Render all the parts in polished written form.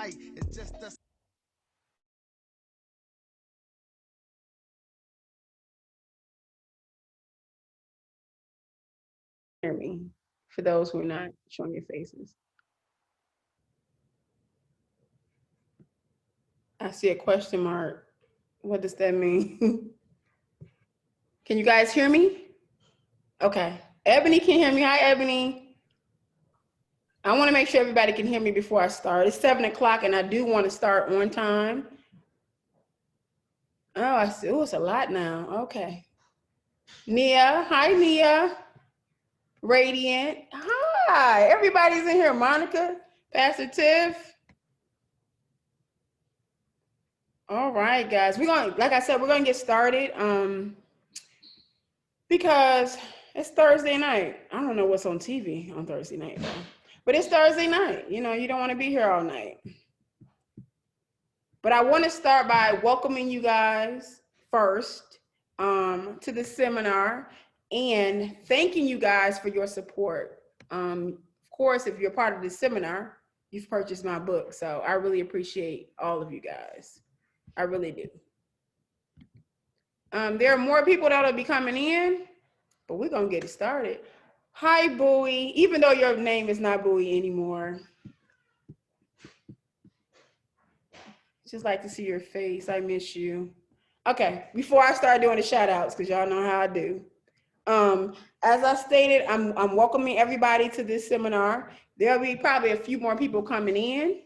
night. It's just us. Hear me for those who are not showing your faces. I see a question mark. What does that mean? Can you guys hear me? Okay. Ebony can hear me. Hi, Ebony. I want to make sure everybody can hear me before I start. It's 7 o'clock and I do want to start on time. Oh, I see. Oh, it's a lot now. Okay. Nia. Hi, Nia. Radiant. Hi. Everybody's in here. Monica, Pastor Tiff. All right, guys. We're going, like I said, we're going to get started because it's Thursday night. I don't know what's on TV on Thursday night, though. But it's Thursday night. You know, you don't want to be here all night. But I want to start by welcoming you guys first to the seminar and thanking you guys for your support. Of course, if you're part of the seminar, you've purchased my book. So I really appreciate all of you guys. I really do. There are more people that'll be coming in, but we're going to get it started. Hi, Bowie, even though your name is not Bowie anymore. Just like to see your face. I miss you. Okay, before I start doing the shout outs, because y'all know how I do. As I stated, I'm welcoming everybody to this seminar. There'll be probably a few more people coming in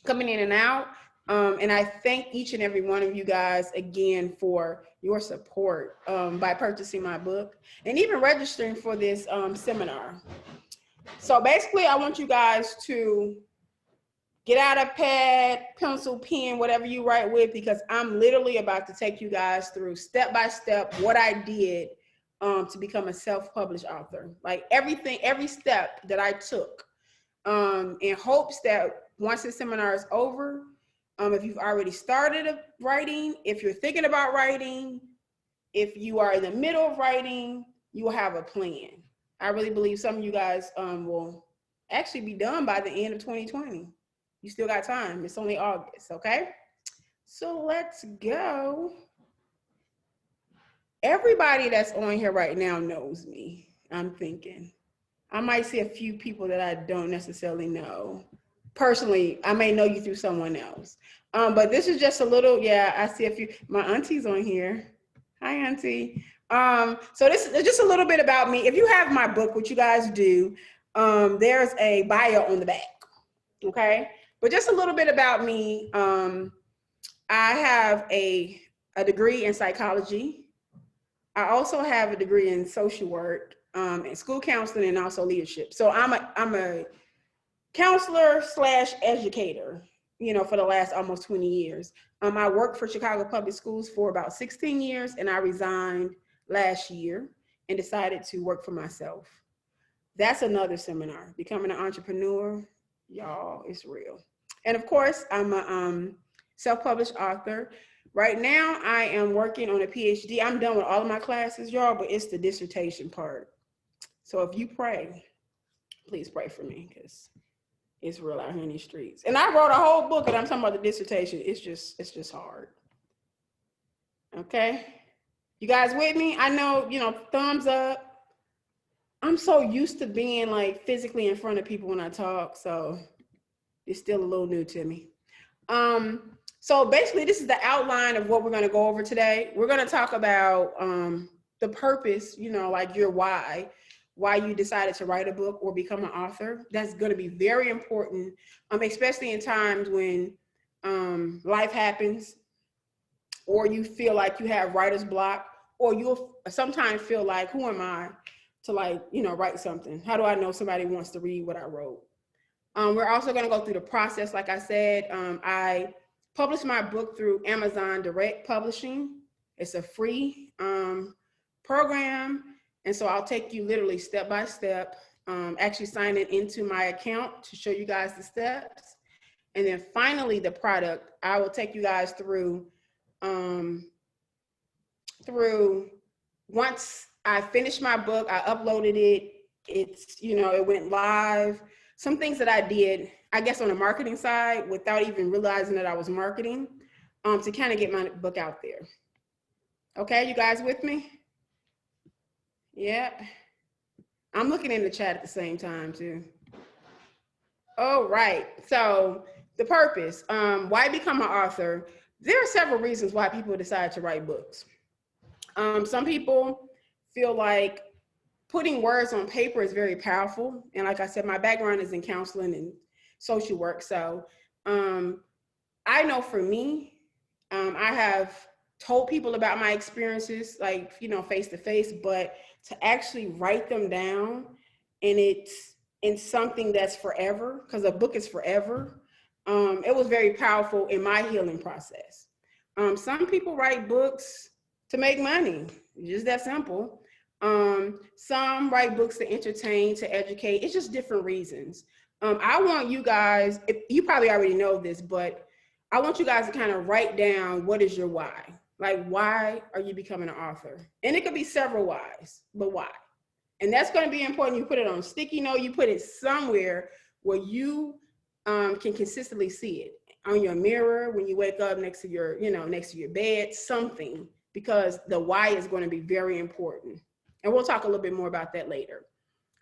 and out. And I thank each and every one of you guys again for your support by purchasing my book and even registering for this seminar. So basically, I want you guys to get out a pad, pencil, pen, whatever you write with, because I'm literally about to take you guys through step by step what I did to become a self-published author. Like everything, every step that I took in hopes that once the seminar is over, if you've already started writing, if you're thinking about writing, if you are in the middle of writing, you will have a plan. I really believe some of you guys will actually be done by the end of 2020. You still got time. It's only August, okay? So let's go. Everybody that's on here right now knows me, I'm thinking. I might see a few people that I don't necessarily know. Personally, I may know you through someone else. But this is just a little, yeah, I see a few, my auntie's on here. Hi, auntie. So this is just a little bit about me. If you have my book, which you guys do, there's a bio on the back, okay? But just a little bit about me. I have a degree in psychology. I also have a degree in social work, and school counseling, and also leadership. So I'm a counselor slash educator, you know, for the last almost 20 years. I worked for Chicago Public Schools for about 16 years, and I resigned last year and decided to work for myself. That's another seminar. Becoming an entrepreneur, y'all, it's real. And of course, I'm a self-published author. Right now, I am working on a PhD. I'm done with all of my classes, y'all, but it's the dissertation part. So if you pray, please pray for me, because it's real out here in these streets. And I wrote a whole book, and I'm talking about the dissertation. It's just hard. Okay? You guys with me? I know, you know, thumbs up. I'm so used to being like physically in front of people when I talk, so it's still a little new to me. So basically, this is the outline of what we're going to go over today. We're going to talk about the purpose, you know, like your why you decided to write a book or become an author. That's going to be very important, especially in times when life happens, or you feel like you have writer's block, or you'll sometimes feel like, who am I to, like, you know, write something? How do I know somebody wants to read what I wrote? We're also going to go through the process. Like I said, I published my book through Amazon Direct Publishing. It's a free program. And so I'll take you literally step by step, actually sign it into my account to show you guys the steps. And then finally, the product, I will take you guys through once I finished my book, I uploaded it. It's, you know, it went live. some things that I did, I guess on the marketing side, without even realizing that I was marketing, to kind of get my book out there. Okay, you guys with me? Yeah. I'm looking in the chat at the same time too. Oh, right. So the purpose, why become an author? There are several reasons why people decide to write books. Some people feel like putting words on paper is very powerful. And like I said, my background is in counseling and social work. So I know for me, I have told people about my experiences, like, you know, face to face, but to actually write them down and it's in something that's forever, because a book is forever, it was very powerful in my healing process. Some people write books to make money, just that simple. Some write books to entertain, to educate. It's just different reasons. I want you guys, you probably already know this, but I want you guys to kind of write down, what is your why? Like, why are you becoming an author? And it could be several whys, but why? And that's going to be important. You put it on a sticky note, you put it somewhere where you can consistently see it, on your mirror, when you wake up, next to your, you know, next to your bed, something, because the why is going to be very important. And we'll talk a little bit more about that later.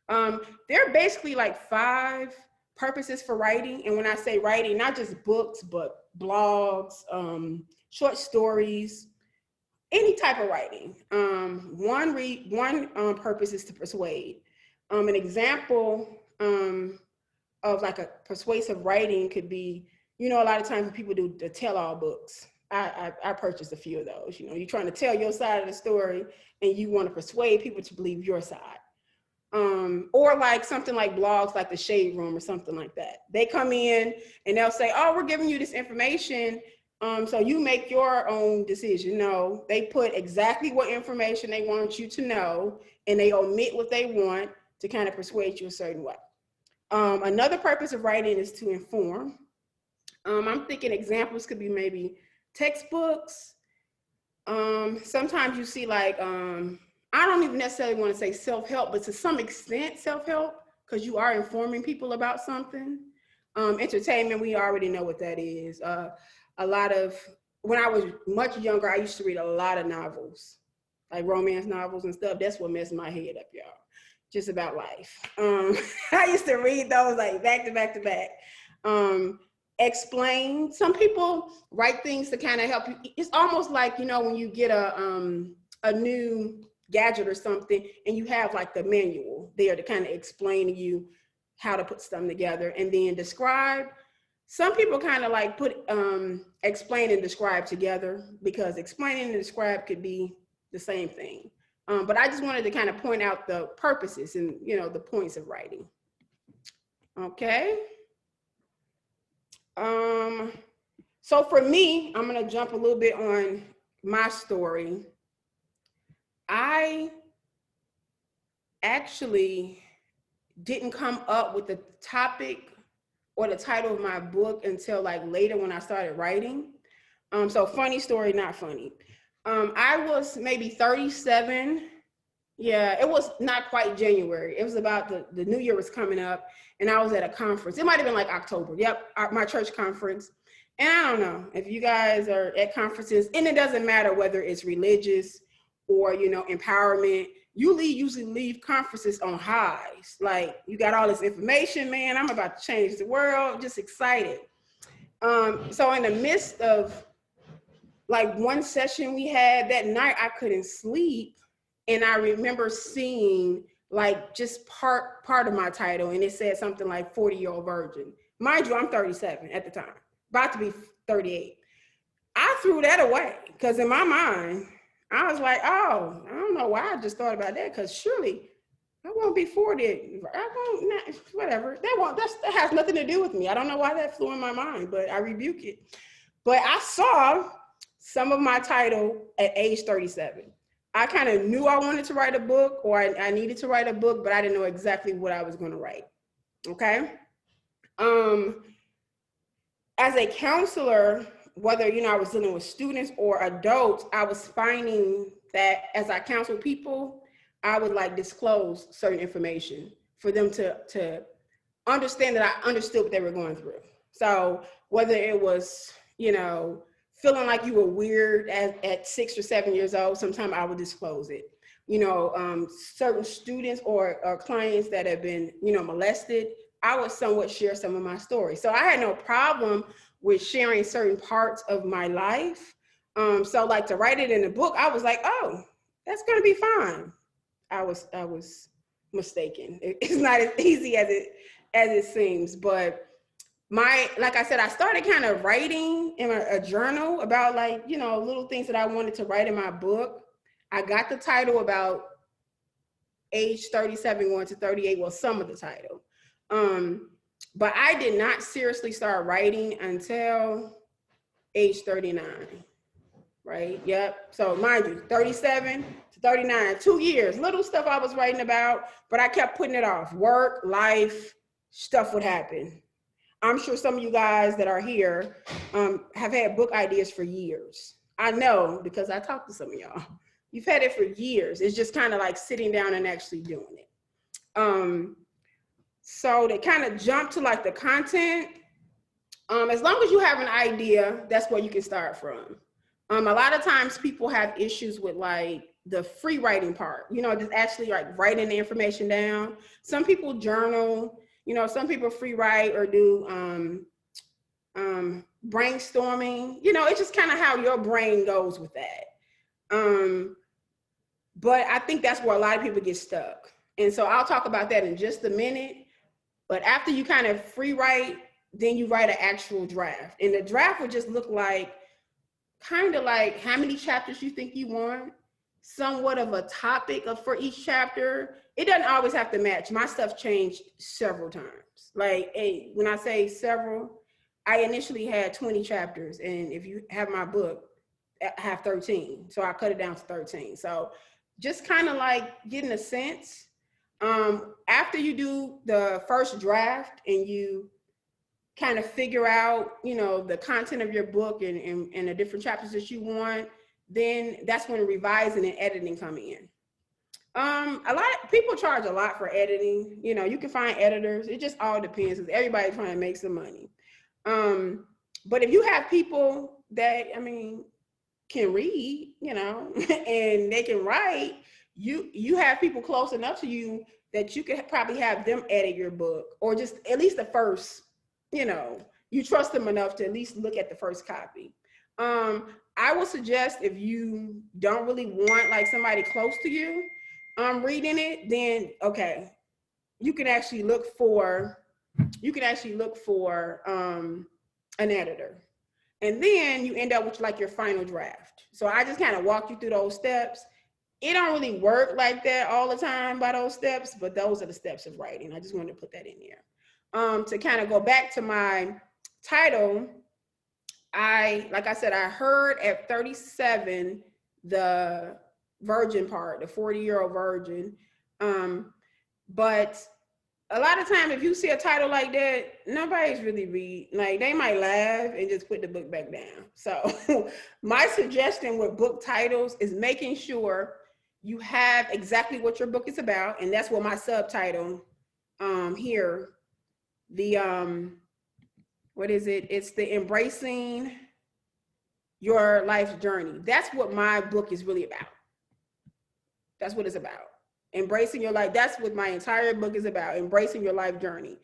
There are basically like 5 purposes for writing. And when I say writing, not just books, but blogs, short stories, any type of writing. One purpose is to persuade. An example of like a persuasive writing could be, you know, a lot of times when people do the tell-all books, I purchased a few of those. You know, you're trying to tell your side of the story and you want to persuade people to believe your side. Or like something like blogs like the Shade Room or something like that. They come in and they'll say, oh, we're giving you this information, so you make your own decision. No, they put exactly what information they want you to know, and they omit what they want to kind of persuade you a certain way. Another purpose of writing is to inform. I'm thinking examples could be maybe textbooks. Sometimes you see like, I don't even necessarily want to say self-help, but to some extent self-help, because you are informing people about something. Entertainment, we already know what that is. A lot of, when I was much younger, I used to read a lot of novels, like romance novels and stuff. That's what messed my head up, y'all. Just about life. I used to read those like back to back to back. Explain. Some people write things to kind of help you. It's almost like, you know, when you get a new gadget or something and you have like the manual there to kind of explain to you how to put something together. And then describe. Some people kind of like put explain and describe together, because explaining and describe could be the same thing. But I just wanted to kind of point out the purposes and, you know, the points of writing. Okay. So for me, I'm going to jump a little bit on my story. I actually didn't come up with the topic or the title of my book until like later when I started writing. So funny story, not funny. I was maybe 37. Yeah, it was not quite January. It was about the new year was coming up and I was at a conference. It might've been like October. Yep, my church conference. And I don't know if you guys are at conferences, and it doesn't matter whether it's religious or, you know, empowerment, you usually leave conferences on highs. Like, you got all this information, man, I'm about to change the world, just excited. So in the midst of like one session we had that night, I couldn't sleep. And I remember seeing like just part of my title, and it said something like 40-year-old virgin. Mind you, I'm 37 at the time, about to be 38. I threw that away because in my mind, I was like, oh, I don't know why I just thought about that, because surely I won't be 40. I won't, not, whatever. That has nothing to do with me. I don't know why that flew in my mind, but I rebuke it. But I saw some of my title at age 37. I kind of knew I wanted to write a book, or I needed to write a book, but I didn't know exactly what I was going to write. Okay. As a counselor, whether, you know, I was dealing with students or adults, I was finding that as I counsel people, I would like disclose certain information for them to understand that I understood what they were going through. So whether it was, you know, feeling like you were weird at 6 or 7 years old, sometimes I would disclose it. You know, certain students or clients that have been, you know, molested, I would somewhat share some of my stories. So I had no problem with sharing certain parts of my life. So like to write it in a book, I was like, oh, that's gonna be fine. I was mistaken. It's not as easy as it seems, but like I said, I started kind of writing in a journal about, like, you know, little things that I wanted to write in my book. I got the title about age 37 going to 38, well, some of the title. But I did not seriously start writing until age 39, right? Yep. So mind you, 37 to 39, 2 years, little stuff I was writing about, but I kept putting it off. Work, life, stuff would happen. I'm sure some of you guys that are here have had book ideas for years. I know because I talked to some of y'all. You've had it for years. It's just kind of like sitting down and actually doing it. So to kind of jump to like the content, as long as you have an idea, that's where you can start from. A lot of times people have issues with like the free writing part, you know, just actually like writing the information down. Some people journal, you know, some people free write or do brainstorming. You know, it's just kind of how your brain goes with that. But I think that's where a lot of people get stuck. And so I'll talk about that in just a minute. But after you kind of free write, then you write an actual draft. And the draft would just look like, kind of like how many chapters you think you want, somewhat of a topic for each chapter. It doesn't always have to match. My stuff changed several times. Like, when I say several, I initially had 20 chapters. And if you have my book, I have 13. So I cut it down to 13. So just kind of like getting a sense. After you do the first draft and you kind of figure out, you know, the content of your book and the different chapters that you want, then that's when revising and editing come in. A lot of people charge a lot for editing. You know, you can find editors. It just all depends because everybody's trying to make some money. But if you have people that, I mean, can read, you know, and they can write, you have people close enough to you that you could probably have them edit your book, or just at least the first, you know, you trust them enough to at least look at the first copy. I would suggest if you don't really want like somebody close to you reading it, then okay, you can actually look for an editor. And then you end up with like your final draft. So I just kind of walk you through those steps. It don't really work like that all the time by those steps, but those are the steps of writing. I just wanted to put that in there. To kind of go back to my title, like I said, I heard at 37, the virgin part, the 40-year-old virgin. But a lot of time, if you see a title like that, nobody's really read. Like, they might laugh and just put the book back down. So my suggestion with book titles is making sure you have exactly what your book is about. And that's what my subtitle here, what is it? It's the Embracing Your Life's Journey. That's what my book is really about. That's what it's about. Embracing your life. That's what my entire book is about. Embracing your life journey.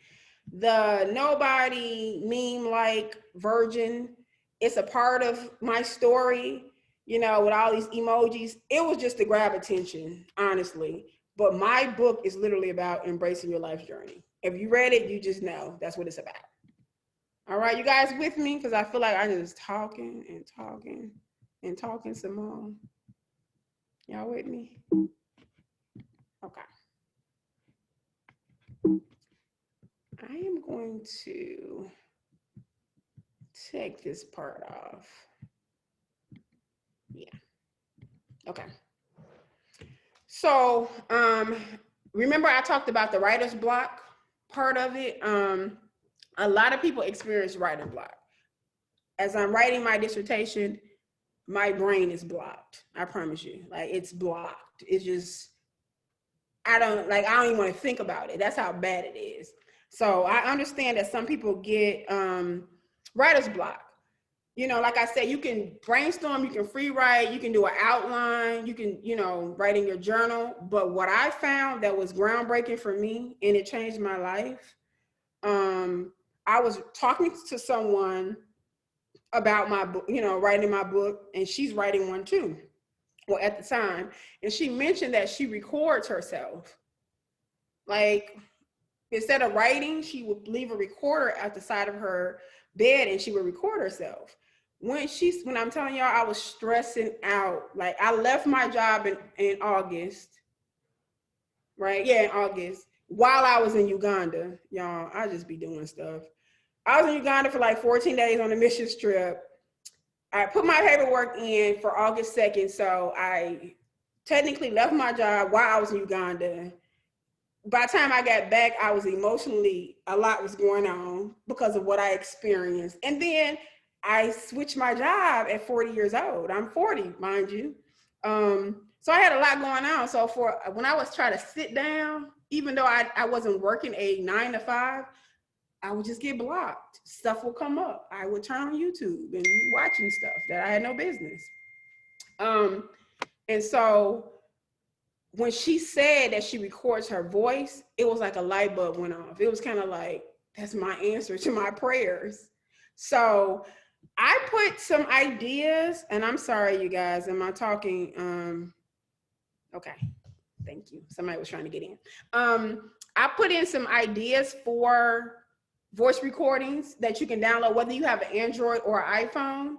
The nobody meme like virgin, it's a part of my story, you know, with all these emojis. It was just to grab attention, honestly. But my book is literally about embracing your life journey. If you read it, you just know that's what it's about. All right, you guys with me? Because I feel like I'm just talking and talking and talking some more. Y'all with me? Okay. I am going to take this part off. Yeah. Okay. So, remember I talked about the writer's block part of it. A lot of people experience writer's block. As I'm writing my dissertation, my brain is blocked. I promise you. Like, it's blocked. It's just, I don't even want to think about it. That's how bad it is. So I understand that some people get writer's block. You know, like I said, you can brainstorm, you can free write, you can do an outline, you can, you know, write in your journal. But what I found that was groundbreaking for me and it changed my life, I was talking to someone about my book, you know, writing my book, and she's writing one too. Well, at the time, and she mentioned that she records herself. Like, instead of writing, she would leave a recorder at the side of her bed and she would record herself. When I'm telling y'all, I was stressing out. Like, I left my job in August, right? Yeah, in August, while I was in Uganda. Y'all, I just be doing stuff. I was in Uganda for like 14 days on a mission trip. I put my paperwork in for August 2nd. So I technically left my job while I was in Uganda. By the time I got back, I was emotionally, a lot was going on because of what I experienced. And then I switched my job at 40 years old. I'm 40, mind you. So I had a lot going on. So when I was trying to sit down, even though I wasn't working a 9 to 5, I would just get blocked. Stuff would come up. I would turn on YouTube and watching stuff that I had no business. And so when she said that she records her voice, it was like a light bulb went off. It was kind of like, that's my answer to my prayers. So I put some ideas, and I'm sorry, you guys, am I talking? Okay, thank you. Somebody was trying to get in. I put in some ideas for voice recordings that you can download, whether you have an Android or an iPhone.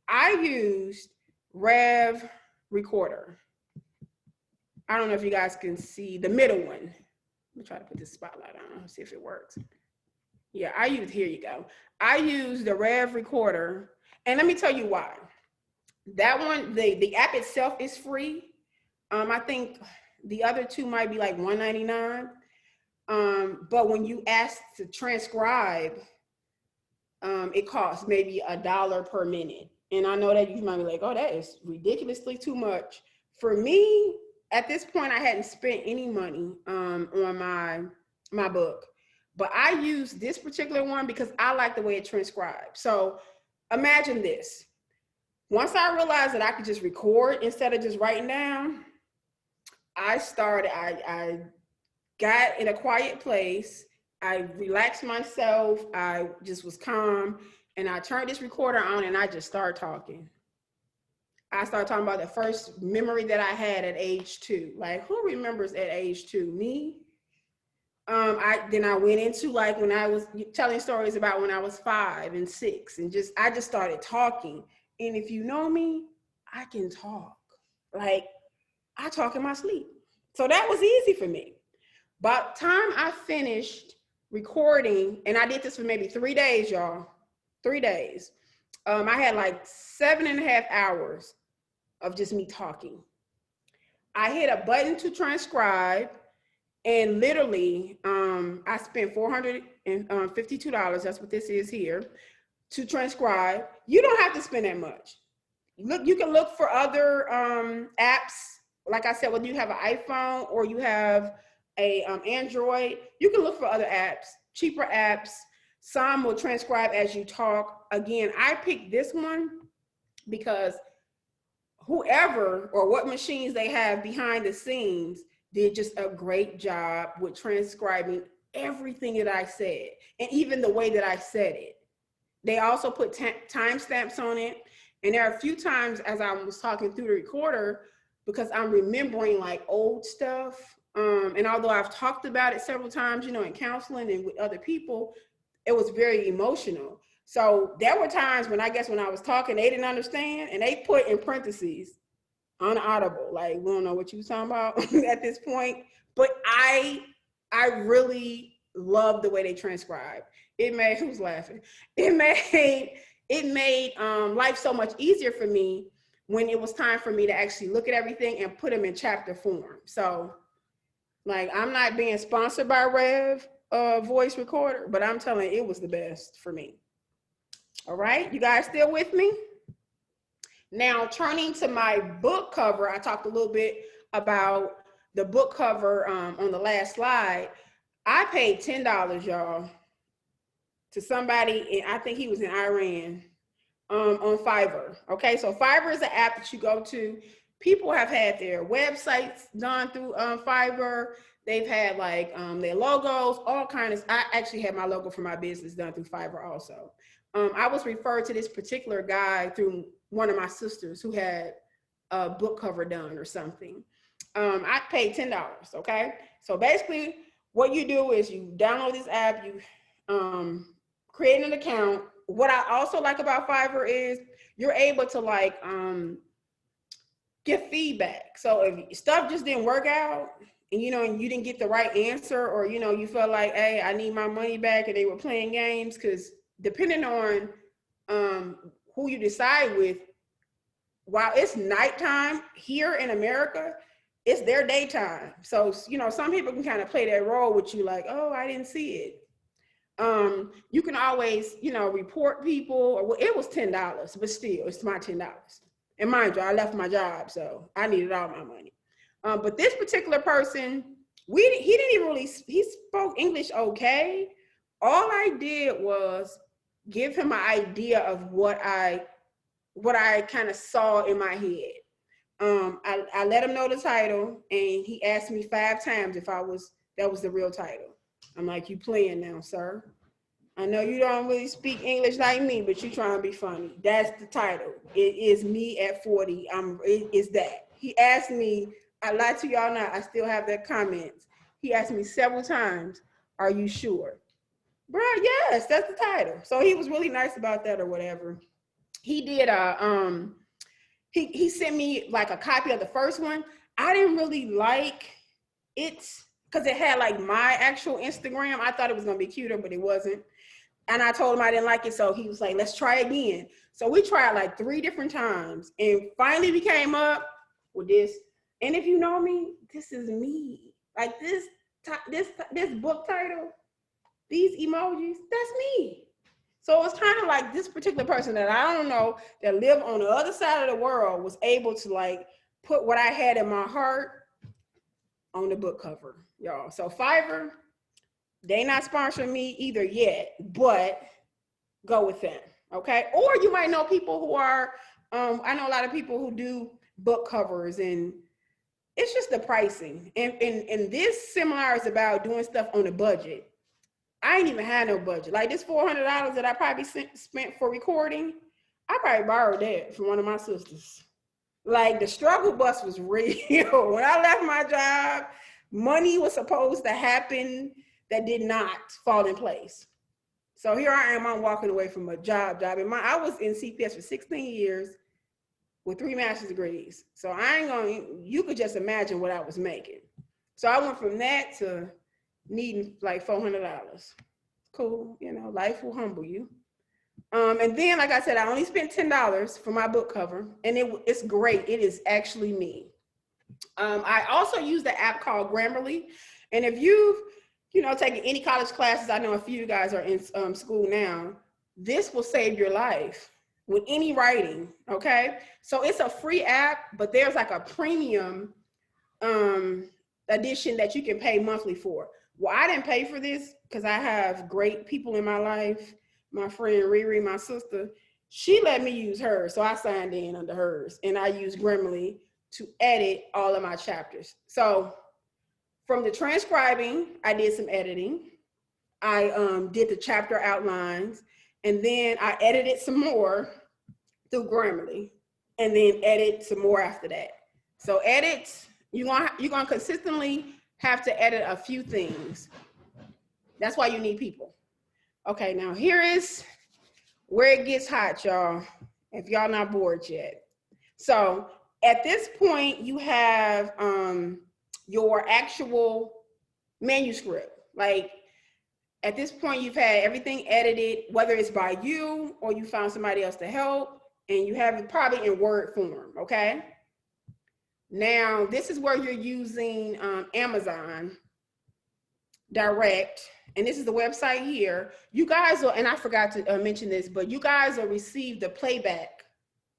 I used Rev Recorder. I don't know if you guys can see the middle one. Let me try to put this spotlight on, see if it works. Yeah, here you go. I use the Rev Recorder, and let me tell you why. That one, the app itself is free. I think the other two might be like $1.99. But when you ask to transcribe, it costs maybe $1 per minute. And I know that you might be like, oh, that is ridiculously too much. For me, at this point, I hadn't spent any money on my book, but I use this particular one because I like the way it transcribes. So imagine this. Once I realized that I could just record instead of just writing down, I got in a quiet place. I relaxed myself. I just was calm, and I turned this recorder on and I just started talking. I started talking about the first memory that I had at age 2. Like, who remembers at age 2? Me. Then I went into like when I was telling stories about when I was 5 and 6, and I just started talking. And if you know me, I can talk. Like, I talk in my sleep. So that was easy for me. By the time I finished recording, and I did this for maybe 3 days, y'all, 3 days. I had like 7.5 hours of just me talking. I hit a button to transcribe, and literally, I spent $452. That's what this is here, to transcribe. You don't have to spend that much. Look, you can look for other apps. Like I said, whether you have an iPhone or you have a Android, you can look for other apps, cheaper apps. Some will transcribe as you talk. Again, I picked this one because whoever or what machines they have behind the scenes did just a great job with transcribing everything that I said, and even the way that I said it. They also put timestamps on it. And there are a few times as I was talking through the recorder, because I'm remembering like old stuff. And although I've talked about it several times, you know, in counseling and with other people, it was very emotional. So there were times when I was talking, they didn't understand, and they put in parentheses, unaudible, like, we don't know what you was talking about at this point. But I really love the way they transcribe. It made, who's laughing? It made life so much easier for me when it was time for me to actually look at everything and put them in chapter form. So, like, I'm not being sponsored by Rev Voice Recorder, but I'm telling you, it was the best for me. All right, you guys still with me? Now, turning to my book cover, I talked a little bit about the book cover on the last slide. I paid $10, y'all, to somebody, and I think he was in Iran, on Fiverr. Okay, so Fiverr is an app that you go to. People have had their websites done through Fiverr. They've had like their logos, all kinds. I actually had my logo for my business done through Fiverr also. I was referred to this particular guy through one of my sisters who had a book cover done or something. I paid $10. Okay, so basically, what you do is you download this app, you create an account. What I also like about Fiverr is you're able to like give feedback. So if stuff just didn't work out, and you didn't get the right answer, or you felt like, hey, I need my money back, and they were playing games, because depending on who you decide with, while it's nighttime here in America, it's their daytime. So some people can kind of play that role with you, like, oh, I didn't see it. You can always report people, or it was $10, but still it's my $10. And mind you, I left my job, so I needed all my money. But this particular person, he didn't even really, he spoke English okay. All I did was give him an idea of what I kind of saw in my head. I let him know the title, and he asked me 5 times if that was the real title. I'm like, you playing now, sir. I know you don't really speak English like me, but you trying to be funny. That's the title. It is me at 40. It is that. He asked me, I lied to y'all now, I still have that comments. He asked me several times, are you sure? Bro, yes, that's the title. So he was really nice about that or whatever. He did he sent me like a copy of the first one. I didn't really like it because it had like my actual Instagram. I thought it was gonna be cuter, but it wasn't. And I told him I didn't like it, so he was like, let's try again. So we tried like 3 different times, and finally we came up with this. And if you know me, this is me. Like this book title, these emojis, that's me. So it's kind of like this particular person that I don't know, that lived on the other side of the world, was able to like put what I had in my heart on the book cover, y'all. So Fiverr, they not sponsoring me either yet, but go with them, okay? Or you might know people who are, I know a lot of people who do book covers, and it's just the pricing. And this seminar is about doing stuff on a budget. I ain't even had no budget. Like this $400 that I probably spent for recording, I probably borrowed that from one of my sisters. Like the struggle bus was real. When I left my job, money was supposed to happen that did not fall in place. So here I am, I'm walking away from a job. And I was in CPS for 16 years with 3 master's degrees. So you could just imagine what I was making. So I went from that to needing like $400. Cool, life will humble you. And then, like I said, I only spent $10 for my book cover, and it's great. It is actually me. I also use the app called Grammarly, and if you've taking any college classes, I know a few of you guys are in school now, this will save your life with any writing, okay? So it's a free app, but there's like a premium edition that you can pay monthly for. Well, I didn't pay for this because I have great people in my life. My friend Riri, my sister, she let me use hers. So I signed in under hers, and I use Grammarly to edit all of my chapters. So from the transcribing, I did some editing. I did the chapter outlines, and then I edited some more through Grammarly, and then edit some more after that. So edits, you're gonna consistently have to edit a few things. That's why you need people. Okay, now here is where it gets hot, y'all, if y'all not bored yet. So at this point, you have your actual manuscript. Like at this point, you've had everything edited, whether it's by you or you found somebody else to help, and you have it probably in Word form, okay? Now, this is where you're using Amazon Direct, and this is the website here. You guys will, and I forgot to mention this, but you guys will receive the playback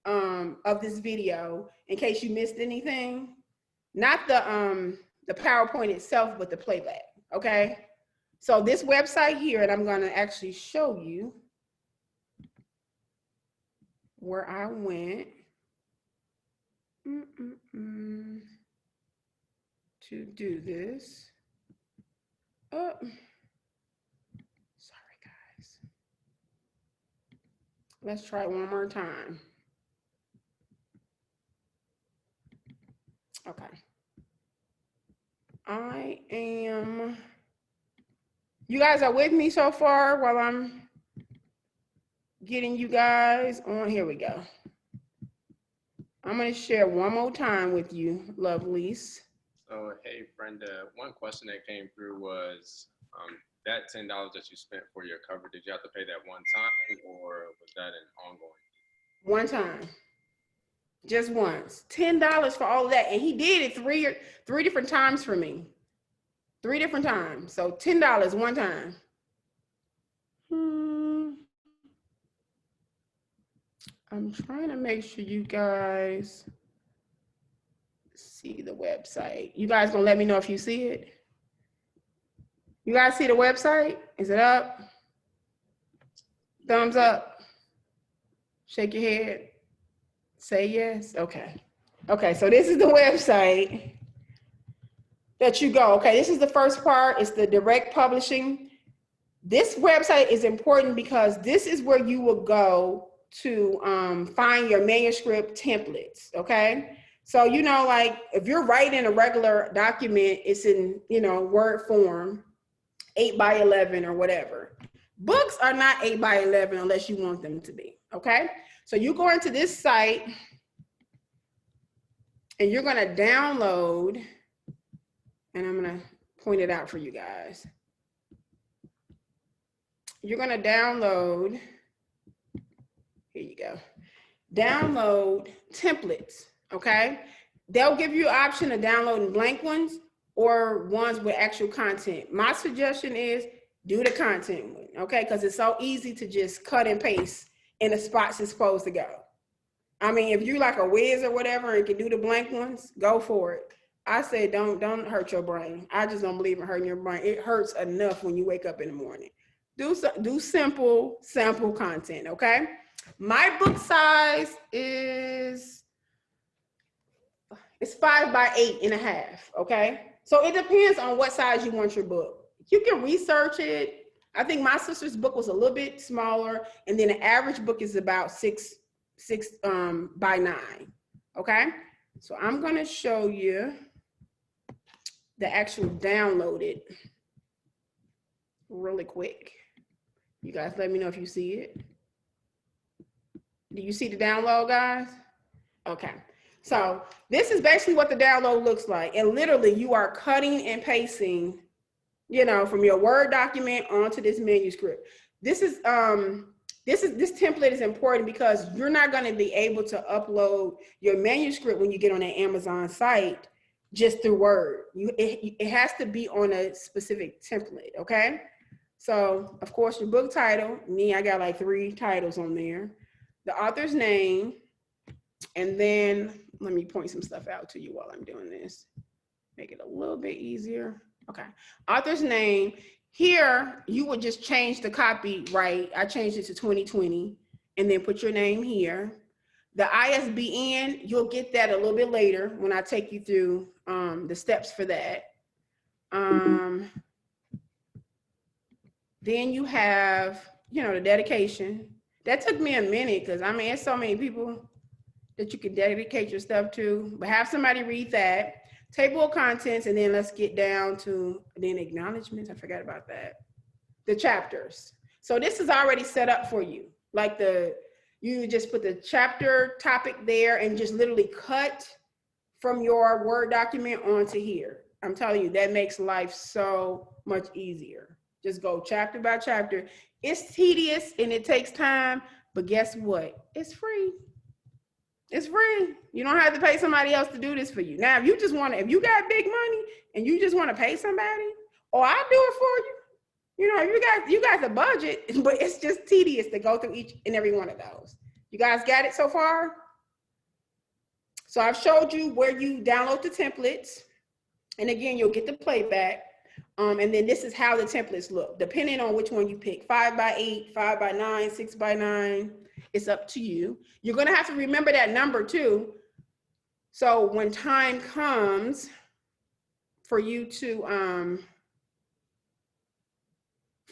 of this video in case you missed anything. Not the PowerPoint itself, but the playback, okay? So this website here, and I'm going to actually show you where I went to do this. Oh, sorry guys. Let's try it one more time. Okay. You guys are with me so far while I'm getting you guys on? Here we go. I'm going to share one more time with you, lovelies. So, hey, Brenda, one question that came through was that $10 that you spent for your cover, did you have to pay that one time, or was that an ongoing? One time. Just once. $10 for all of that. And he did it three different times for me. 3 different times. So $10 one time. I'm trying to make sure you guys see the website. You guys gonna let me know if you see it? You guys see the website? Is it up? Thumbs up. Shake your head. Say yes. Okay. Okay, so this is the website that you go. Okay, this is the first part. It's the direct publishing. This website is important because this is where you will go to find your manuscript templates. Okay. So, you know, like if you're writing a regular document, it's in, you know, Word form, 8x11 or whatever. Books are not 8x11 unless you want them to be. Okay. So you go into this site and you're going to download, and I'm going to point it out for you guys. You're going to download, here you go, download templates, okay? They'll give you an option of downloading blank ones or ones with actual content. My suggestion is do the content one, okay? Because it's so easy to just cut and paste in the spots it's supposed to go. I mean, if you like a whiz or whatever and can do the blank ones, go for it. I say don't hurt your brain. I just don't believe in hurting your brain. It hurts enough when you wake up in the morning. Do simple sample content, okay? My book size is 5x8.5, okay? So it depends on what size you want your book. You can research it. I think my sister's book was a little bit smaller, and then the average book is about 6x9, okay? So I'm gonna show you the actual downloaded really quick. You guys let me know if you see it. Do you see the download, guys? Okay. So this is basically what the download looks like. And literally you are cutting and pasting, you know, from your Word document onto this manuscript. This template is important because you're not going to be able to upload your manuscript when you get on the Amazon site just through Word. It has to be on a specific template, okay? So, of course, your book title, I got like 3 titles on there. The author's name, and then let me point some stuff out to you while I'm doing this. Make it a little bit easier. Okay, author's name. Here, you would just change the copyright. I changed it to 2020, and then put your name here. The ISBN, you'll get that a little bit later when I take you through the steps for that. Then you have, you know, the dedication. That took me a minute because, I mean, it's so many people that you can dedicate your stuff to, but have somebody read that. Table of contents, and then let's get down to then acknowledgments. I forgot about that. The chapters. So this is already set up for you. Like you just put the chapter topic there and just literally cut from your Word document onto here. I'm telling you, that makes life so much easier. Just go chapter by chapter. It's tedious and it takes time, but guess what? It's free. It's free. You don't have to pay somebody else to do this for you. Now, if you got big money and you just want to pay somebody, or I'll do it for you. You know, you got the budget, but it's just tedious to go through each and every one of those. You guys got it so far? So I've showed you where you download the templates. And again, you'll get the playback. And then this is how the templates look, depending on which one you pick, 5x8, 5x9, 6x9, it's up to you. You're gonna have to remember that number too. So when time comes for you to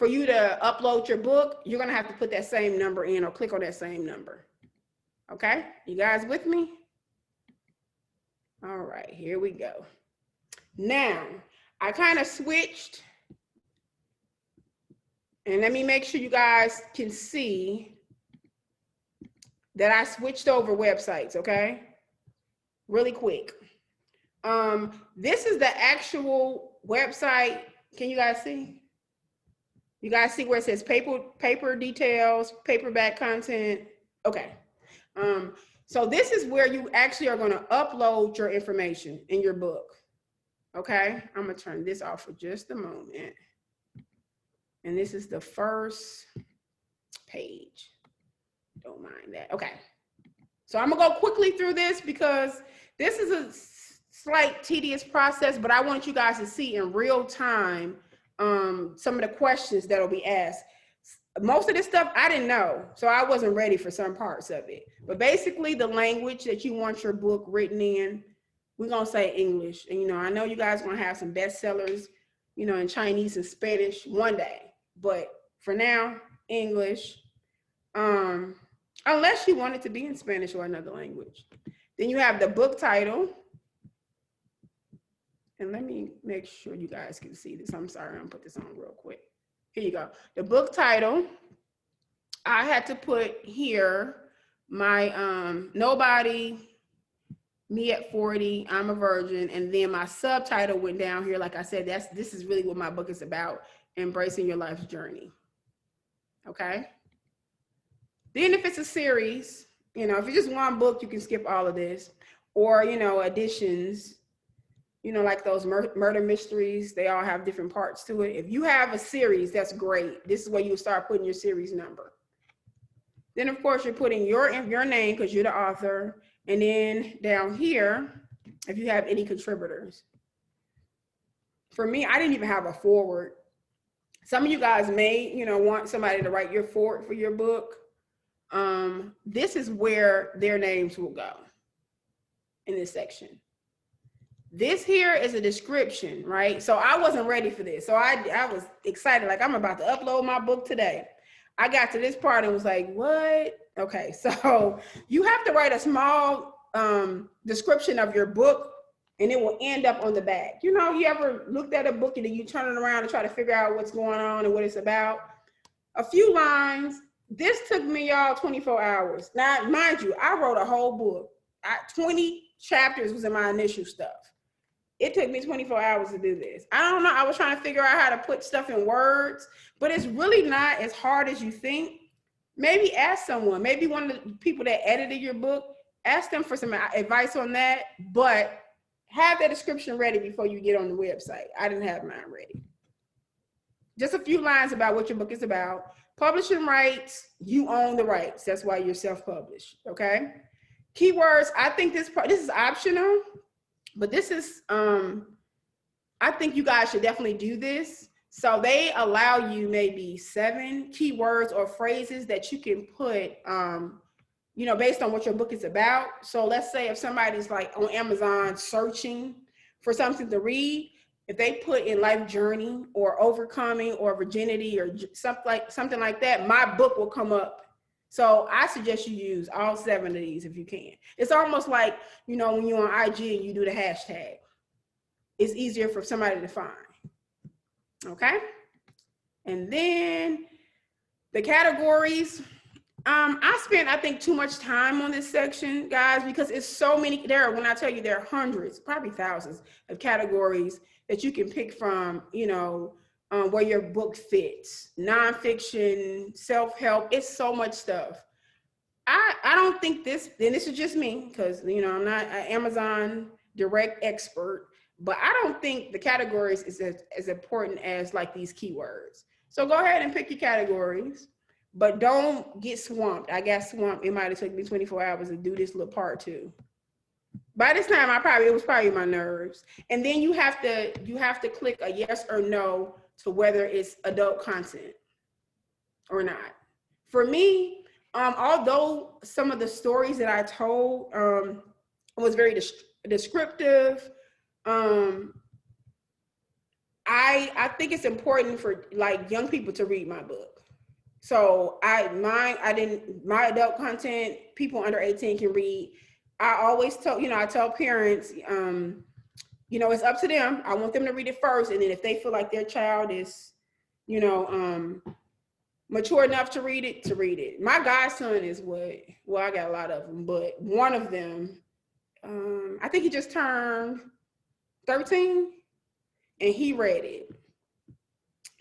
upload your book, you're gonna have to put that same number in or click on that same number. Okay, you guys with me? All right, here we go. Now, I kind of switched, and let me make sure you guys can see that I switched over websites, okay? Really quick. This is the actual website. Can you guys see? You guys see where it says paper details, paperback content? Okay. So this is where you actually are going to upload your information in your book. Okay, I'm gonna turn this off for just a moment. And this is the first page. Don't mind that. Okay, so I'm gonna go quickly through this because this is a slight tedious process, but I want you guys to see in real time some of the questions that'll be asked. Most of this stuff I didn't know, so I wasn't ready for some parts of it. But basically the language that you want your book written in, we're gonna say English. And, you know, I know you guys are gonna have some bestsellers, you know, in Chinese and Spanish one day, but for now, English, unless you want it to be in Spanish or another language. Then you have the book title. And let me make sure you guys can see this. I'm sorry, I'm gonna put this on real quick. Here you go. The book title, I had to put here my Nobody, Me at 40, I'm a Virgin, and then my subtitle went down here. Like I said, this is really what my book is about, embracing your life's journey. Okay. Then if it's a series, you know, if it's just one book, you can skip all of this, or, you know, editions, you know, like those murder mysteries, they all have different parts to it. If you have a series, that's great. This is where you start putting your series number. Then of course you're putting your name because you're the author. And then down here, if you have any contributors. For me, I didn't even have a foreword. Some of you guys may, you know, want somebody to write your foreword for your book. This is where their names will go in this section. This here is a description, right? So I wasn't ready for this. So I was excited, like I'm about to upload my book today. I got to this part and was like, what? Okay, so you have to write a small description of your book and it will end up on the back. You know, you ever looked at a book and then you turn it around and try to figure out what's going on and what it's about? A few lines. This took me, y'all, 24 hours. Now, mind you, I wrote a whole book. 20 chapters was in my initial stuff. It took me 24 hours to do this. I don't know. I was trying to figure out how to put stuff in words, but it's really not as hard as you think. Maybe ask someone, maybe one of the people that edited your book, ask them for some advice on that, but have that description ready before you get on the website. I didn't have mine ready. Just a few lines about what your book is about. Publishing rights, you own the rights. That's why you're self-published, okay? Keywords, I think this is optional. But this is, I think you guys should definitely do this. So they allow you maybe 7 keywords or phrases that you can put, you know, based on what your book is about. So let's say if somebody's like on Amazon searching for something to read, if they put in life journey or overcoming or virginity or something like that, my book will come up. So I suggest you use all 7 of these if you can. It's almost like, you know, when you're on IG and you do the hashtag, it's easier for somebody to find, okay? And then the categories, I spent, I think, too much time on this section, guys, because it's so many, when I tell you there are hundreds, probably thousands of categories that you can pick from, you know, where your book fits, nonfiction, self-help, it's so much stuff. I don't think this, and this is just me, because, you know, I'm not an Amazon direct expert, but I don't think the categories is as important as like these keywords. So go ahead and pick your categories, but don't get swamped. I got swamped. It might have taken me 24 hours to do this little part too. By this time, it was probably my nerves. And then you have to click a yes or no to whether it's adult content or not. For me, although some of the stories that I told was very descriptive, I think it's important for like young people to read my book. So my adult content, people under 18 can read. I always I tell parents, it's up to them. I want them to read it first. And then if they feel like their child is, mature enough to read it. My godson is I got a lot of them, but one of them, I think he just turned 13 and he read it.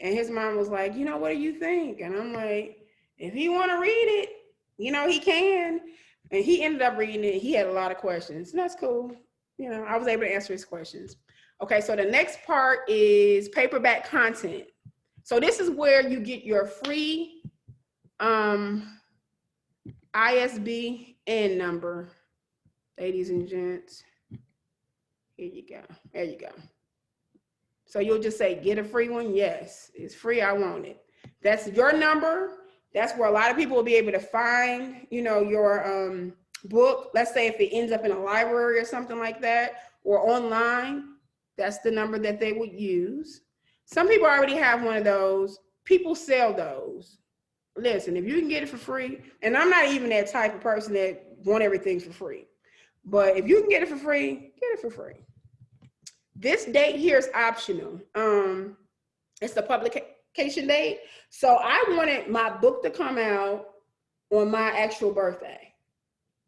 And his mom was like, what do you think? And I'm like, if he want to read it, he can. And he ended up reading it. He had a lot of questions. And that's cool. I was able to answer his questions. Okay, so the next part is paperback content. So this is where you get your free ISBN number, ladies and gents. Here you go. There you go. So you'll just say, get a free one. Yes, it's free. I want it. That's your number. That's where a lot of people will be able to find, your book. Let's say if it ends up in a library or something like that, or online, that's the number that they would use. Some people already have one of those. People sell those. Listen, if you can get it for free, and I'm not even that type of person that want everything for free, but if you can get it for free, get it for free. This date here is optional. It's the publication date. So I wanted my book to come out on my actual birthday.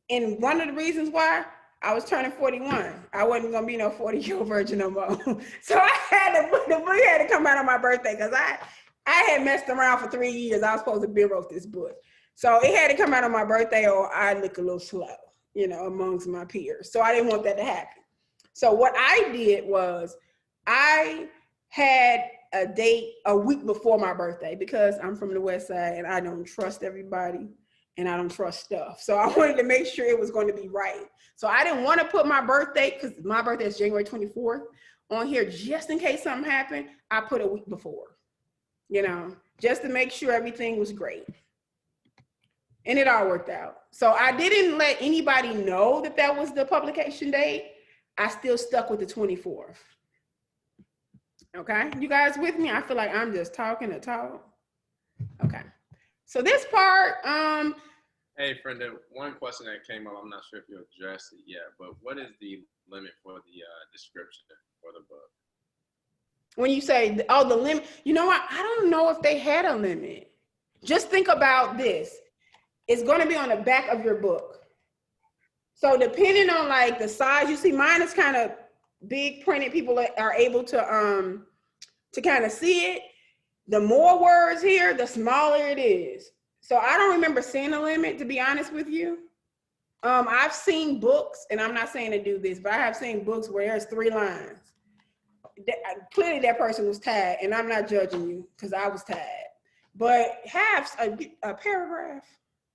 And one of the reasons why, I was turning 41. I wasn't gonna be no 40-year-old virgin no more. So the book had to come out on my birthday because I had messed around for 3 years. I was supposed to be wrote this book. So it had to come out on my birthday or I'd look a little slow, amongst my peers. So I didn't want that to happen. So what I did was I had a date a week before my birthday because I'm from the West Side and I don't trust everybody and I don't trust stuff. So I wanted to make sure it was going to be right. So I didn't want to put my birthday, because my birthday is January 24th, on here just in case something happened. I put a week before, just to make sure everything was great. And it all worked out. So I didn't let anybody know that was the publication date. I still stuck with the 24th. Okay, you guys with me? I feel like I'm just talking to talk. Okay, so this part, Hey, Brenda, one question that came up, I'm not sure if you addressed it yet, but what is the limit for the description for the book? When you say, the limit, you know what? I don't know if they had a limit. Just think about this. It's going to be on the back of your book. So depending on like the size, you see mine is kind of big printed. People are able to kind of see it. The more words here, the smaller it is. So I don't remember seeing a limit, to be honest with you. I've seen books, and I'm not saying to do this, but I have seen books where there's 3 lines. Clearly that person was tired, and I'm not judging you because I was tired. But have a paragraph.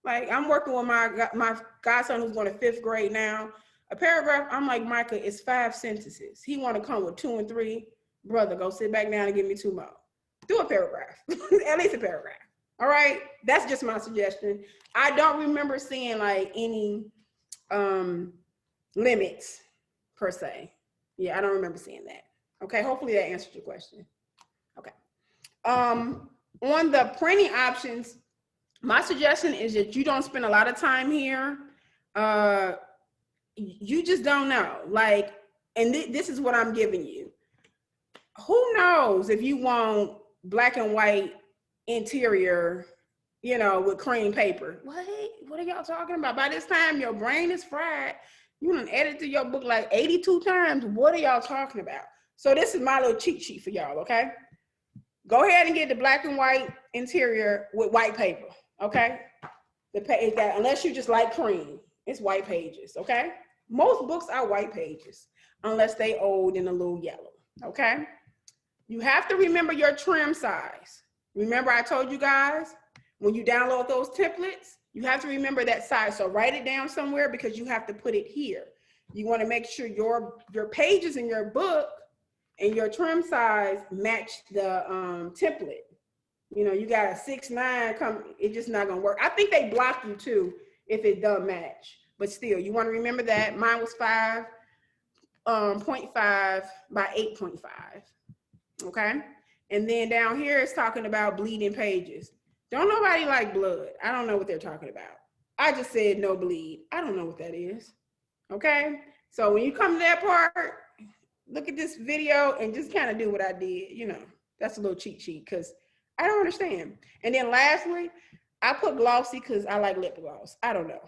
Like I'm working with my godson who's going to 5th grade now. A paragraph, I'm like, Micah, it's 5 sentences. He want to come with 2 and 3. Brother, go sit back down and give me 2 more. Do a paragraph, at least a paragraph. All right, that's just my suggestion. I don't remember seeing like any limits per se. Yeah, I don't remember seeing that. Okay, hopefully that answered your question. Okay. On the printing options, my suggestion is that you don't spend a lot of time here. You just don't know. Like, and this is what I'm giving you. Who knows if you want black and white interior, with cream paper. What are y'all talking about? By this time, your brain is fried. You done edited your book like 82 times. What are y'all talking about? So this is my little cheat sheet for y'all, okay? Go ahead and get the black and white interior with white paper, okay? The page that, unless you just like cream, it's white pages, okay? Most books are white pages, unless they old and a little yellow, okay? You have to remember your trim size. Remember I told you guys, when you download those templates, you have to remember that size. So write it down somewhere because you have to put it here. You want to make sure your pages in your book and your trim size match the template. You know, you got a 6'9" come, it's just not gonna work. I think they block you too if it doesn't match, but still, you want to remember that. Mine was 5.5 by 8.5. Okay, and then down here it's talking about bleeding pages. Don't nobody like blood. I don't know what they're talking about. I just said no bleed. I don't know what that is. Okay, so when you come to that part, look at this video and just kind of do what I did. You know, that's a little cheat sheet because I don't understand. And then lastly, I put glossy because I like lip gloss. I don't know.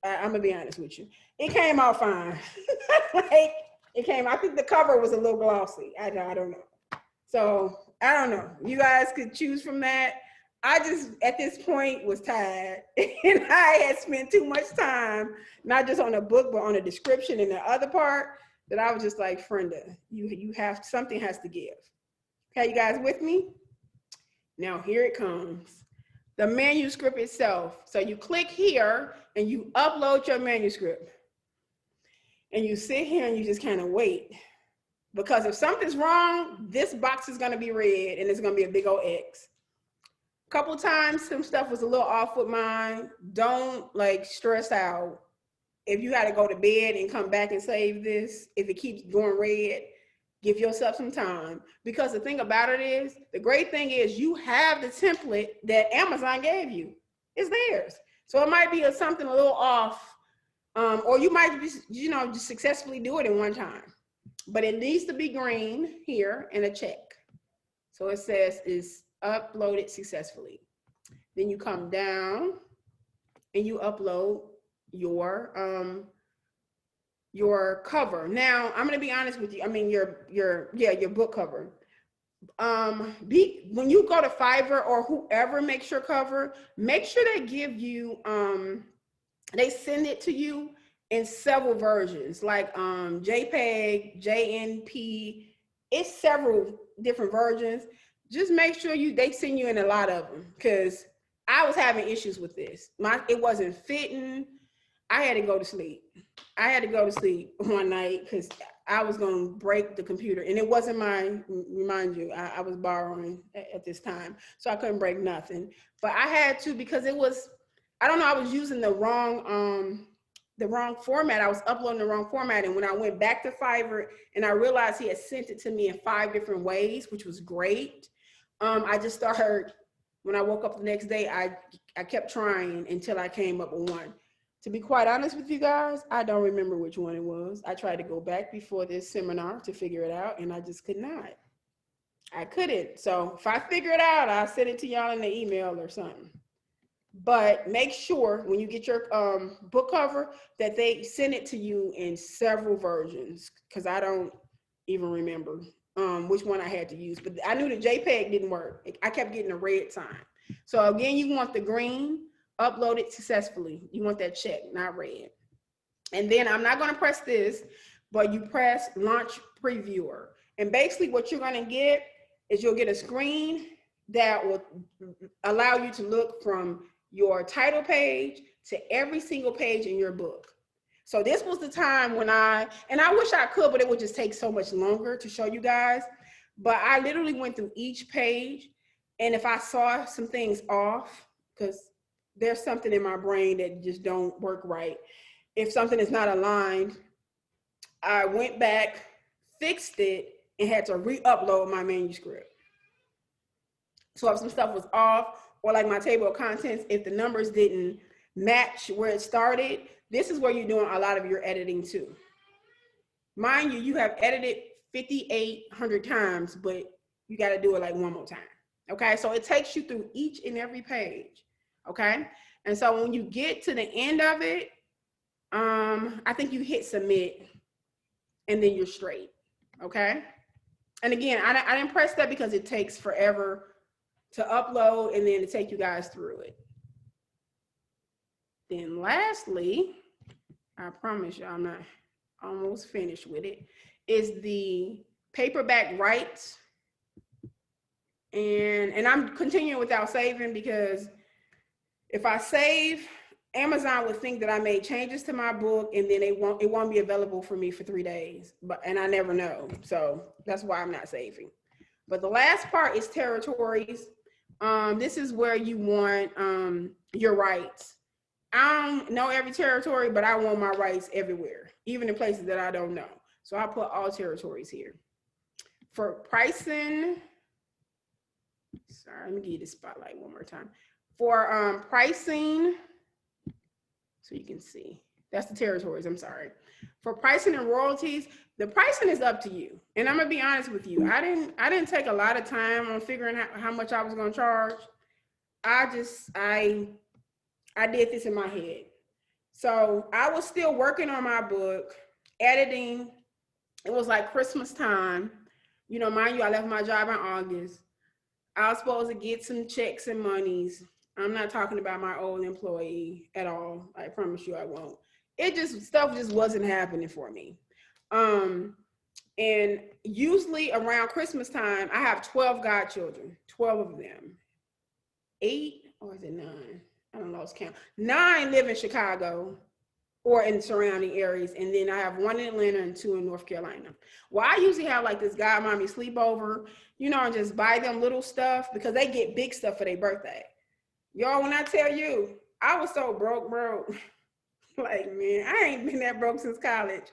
I'm gonna be honest with you. It came out fine. Like it came. I think the cover was a little glossy. I don't know. So I don't know. You guys could choose from that. I just at this point was tired, and I had spent too much time not just on the book but on the description and the other part that I was just like, Frenda, you have something has to give. Okay, you guys with me? Now here it comes. The manuscript itself. So you click here and you upload your manuscript. And you sit here and you just kind of wait. Because if something's wrong, this box is gonna be red and it's gonna be a big old X. A couple times some stuff was a little off with mine. Don't like stress out. If you gotta go to bed and come back and save this, if it keeps going red, give yourself some time, because the thing about it is, the great thing is you have the template that Amazon gave you. It's theirs. So it might be something a little off, or you might be, you know, just successfully do it in one time. But it needs to be green here and a check. So it says is uploaded successfully. Then you come down and you upload your cover. Now, I'm gonna be honest with you. I mean, your book cover. When you go to Fiverr or whoever makes your cover, make sure they give you, they send it to you in several versions, like JPEG, JNP. It's several different versions. Just make sure they send you in a lot of them, because I was having issues with this. It wasn't fitting. I had to go to sleep. I had to go to sleep one night because I was going to break the computer, and it wasn't mine. Remind you, I was borrowing at this time, so I couldn't break nothing. But I had to, because it was, I don't know, I was using the wrong format. I was uploading the wrong format, and when I went back to Fiverr and I realized he had sent it to me in 5 different ways, which was great. I just started, when I woke up the next day, I kept trying until I came up with one. To be quite honest with you guys, I don't remember which one it was. I tried to go back before this seminar to figure it out, and I just could not. I couldn't. So if I figure it out, I'll send it to y'all in the email or something. But make sure when you get your book cover that they send it to you in several versions, because I don't even remember which one I had to use. But I knew the JPEG didn't work. I kept getting a red sign. So again, you want the green. Upload it successfully. You want that check, not red. And then I'm not going to press this, but you press launch previewer. And basically what you're going to get is you'll get a screen that will allow you to look from your title page to every single page in your book. So this was the time when and I wish I could, but it would just take so much longer to show you guys. But I literally went through each page, and if I saw some things off, because there's something in my brain that just don't work right. If something is not aligned, I went back, fixed it, and had to re-upload my manuscript. So if some stuff was off, or like my table of contents, if the numbers didn't match where it started, this is where you're doing a lot of your editing too. Mind you, you have edited 5,800 times, but you got to do it like one more time. Okay, so it takes you through each and every page. Okay, and so when you get to the end of it, I think you hit submit, and then you're straight. Okay, and again, I didn't press that because it takes forever to upload and then to take you guys through it. Then lastly, I promise you I'm not almost finished with it, is the paperback rights. And I'm continuing without saving, because if I save, Amazon would think that I made changes to my book and then it won't be available for me for 3 days. And I never know. So that's why I'm not saving. But the last part is territories. This is where you want your rights. I don't know every territory, but I want my rights everywhere, even in places that I don't know. So I put all territories here. For pricing, sorry, let me give you the spotlight one more time. For pricing, so you can see, that's the territories, I'm sorry. For pricing and royalties, the pricing is up to you. And I'm gonna be honest with you, I didn't take a lot of time on figuring out how much I was gonna charge. I did this in my head. So I was still working on my book, editing. It was like Christmas time. You know, mind you, I left my job in August. I was supposed to get some checks and monies. I'm not talking about my old employee at all. I promise you I won't. Stuff just wasn't happening for me. And usually around Christmas time, I have 12 godchildren, 12 of them. 8, or is it 9? I don't lost count. 9 live in Chicago or in surrounding areas. And then I have 1 in Atlanta and 2 in North Carolina. Well, I usually have like this godmommy sleepover, you know, and just buy them little stuff because they get big stuff for their birthday. Y'all, when I tell you, I was so broke. Like, man, I ain't been that broke since college.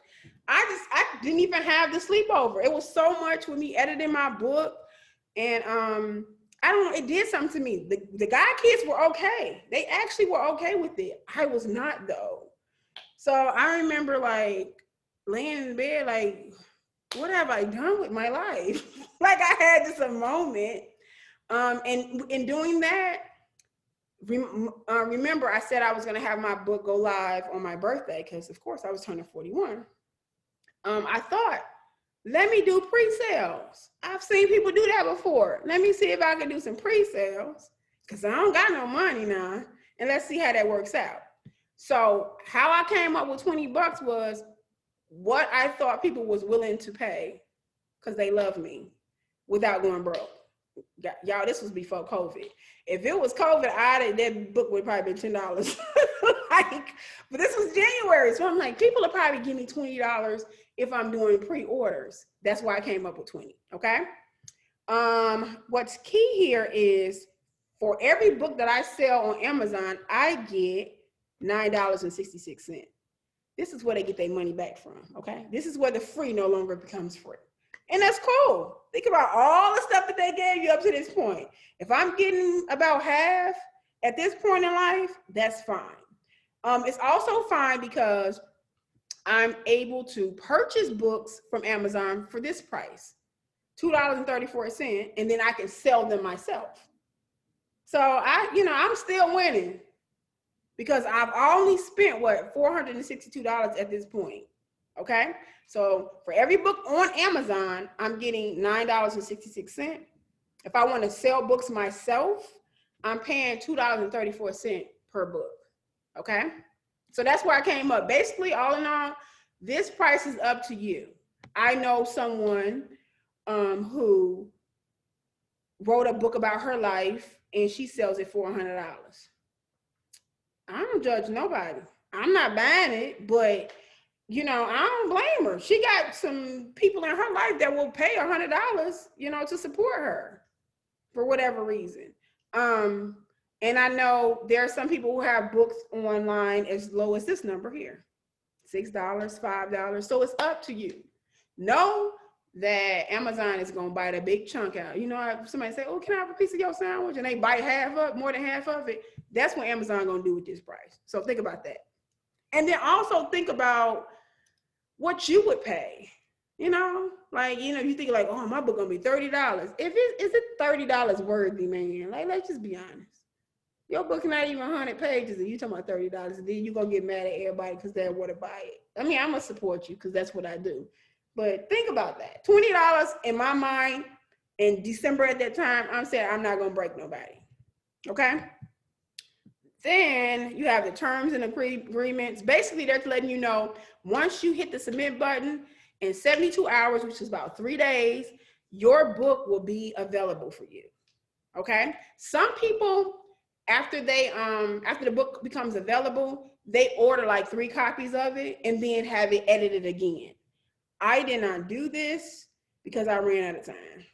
I didn't even have the sleepover. It was so much with me editing my book. And I don't know, it did something to me. The guy kids were okay. They actually were okay with it. I was not though. So I remember like laying in bed, like, what have I done with my life? Like I had just a moment. And in doing that, remember I said I was going to have my book go live on my birthday because of course I was turning 41. I thought, let me do pre-sales. I've seen people do that before. Let me see if I can do some pre-sales because I don't got no money now. And let's see how that works out. So how I came up with $20 was what I thought people was willing to pay because they love me without going broke. Y'all, this was before COVID. If it was COVID, that book would probably been $10. But this was January. So I'm like, people will probably give me $20 if I'm doing pre-orders. That's why I came up with 20, okay? What's key here is for every book that I sell on Amazon, I get $9.66. This is where they get their money back from, okay? This is where the free no longer becomes free. And that's cool. Think about all the stuff that they gave you up to this point. If I'm getting about half at this point in life, that's fine. It's also fine because I'm able to purchase books from Amazon for this price, $2.34, and then I can sell them myself. So I'm still winning because I've only spent $462 at this point. Okay, so for every book on Amazon, I'm getting $9.66. If I want to sell books myself, I'm paying $2.34 per book. Okay, so that's where I came up. Basically, all in all, this price is up to you. I know someone who wrote a book about her life and she sells it for $100. I don't judge nobody. I'm not buying it, but I don't blame her. She got some people in her life that will pay $100, to support her for whatever reason. And I know there are some people who have books online as low as this number here, $6, $5. So it's up to you. Know that Amazon is going to bite a big chunk out. If somebody say, oh, can I have a piece of your sandwich? And they bite more than half of it. That's what Amazon going to do with this price. So think about that. And then also think about what you would pay, you think like, oh, my book gonna be $30. Is it $30 worthy, man? Like, let's just be honest. Your book not even 100 pages and you talking about $30, and then you're gonna get mad at everybody because they want to buy it. I mean, I'm gonna support you because that's what I do. But think about that. $20 in my mind in December at that time, I'm saying I'm not gonna break nobody. Okay? Then you have the terms and agreements. Basically, they're letting you know once you hit the submit button in 72 hours, which is about 3 days, your book will be available for you. Okay? Some people after the book becomes available, they order like 3 copies of it and then have it edited again. I did not do this because I ran out of time.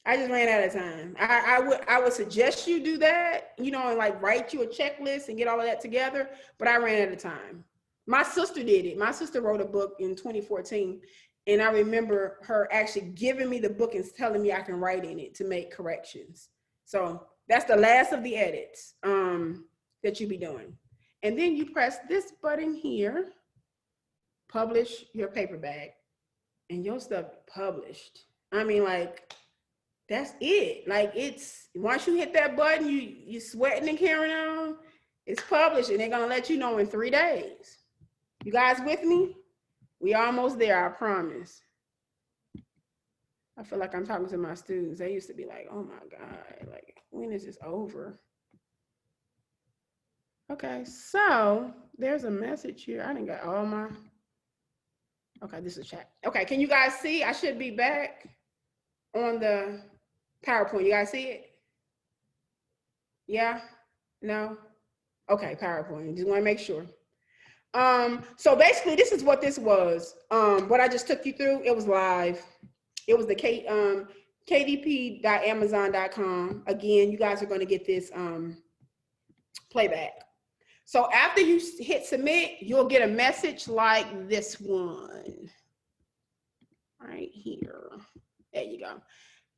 I just ran out of time. I would suggest you do that, you know, and like write you a checklist and get all of that together, but I ran out of time. My sister did it. My sister wrote a book in 2014, and I remember her actually giving me the book and telling me I can write in it to make corrections. So that's the last of the edits that you be doing. And then you press this button here, publish your paperback, and your stuff published. I mean, like, that's it. Like, it's, once you hit that button, you sweating and carrying on, it's published, and they're gonna let you know in 3 days. You guys with me? We almost there, I promise. I feel like I'm talking to my students. They used to be like, oh my God, like, when is this over? Okay, so there's a message here. I didn't got all my, okay, this is chat. Okay, can you guys see? I should be back on the PowerPoint. You guys see it? Yeah? No? Okay, PowerPoint. Just want to make sure. So basically, this is what this was. What I just took you through, it was live. It was the kdp.amazon.com. Again, you guys are going to get this playback. So after you hit submit, you'll get a message like this one right here. There you go.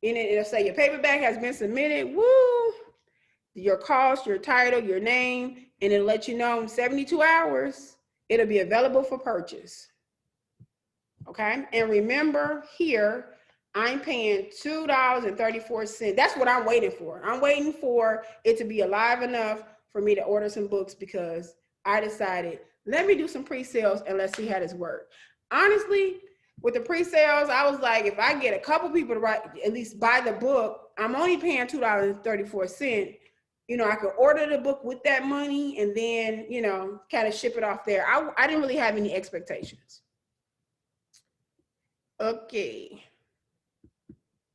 And it'll say your paperback has been submitted. Woo! Your cost, your title, your name, and it'll let you know in 72 hours, it'll be available for purchase. Okay? And remember here, I'm paying $2.34. That's what I'm waiting for. I'm waiting for it to be alive enough for me to order some books because I decided, let me do some pre-sales and let's see how this works. Honestly, with the pre-sales, I was like, if I get a couple people to at least buy the book, I'm only paying $2.34. You know, I could order the book with that money and then, you know, kind of ship it off there. I didn't really have any expectations. Okay.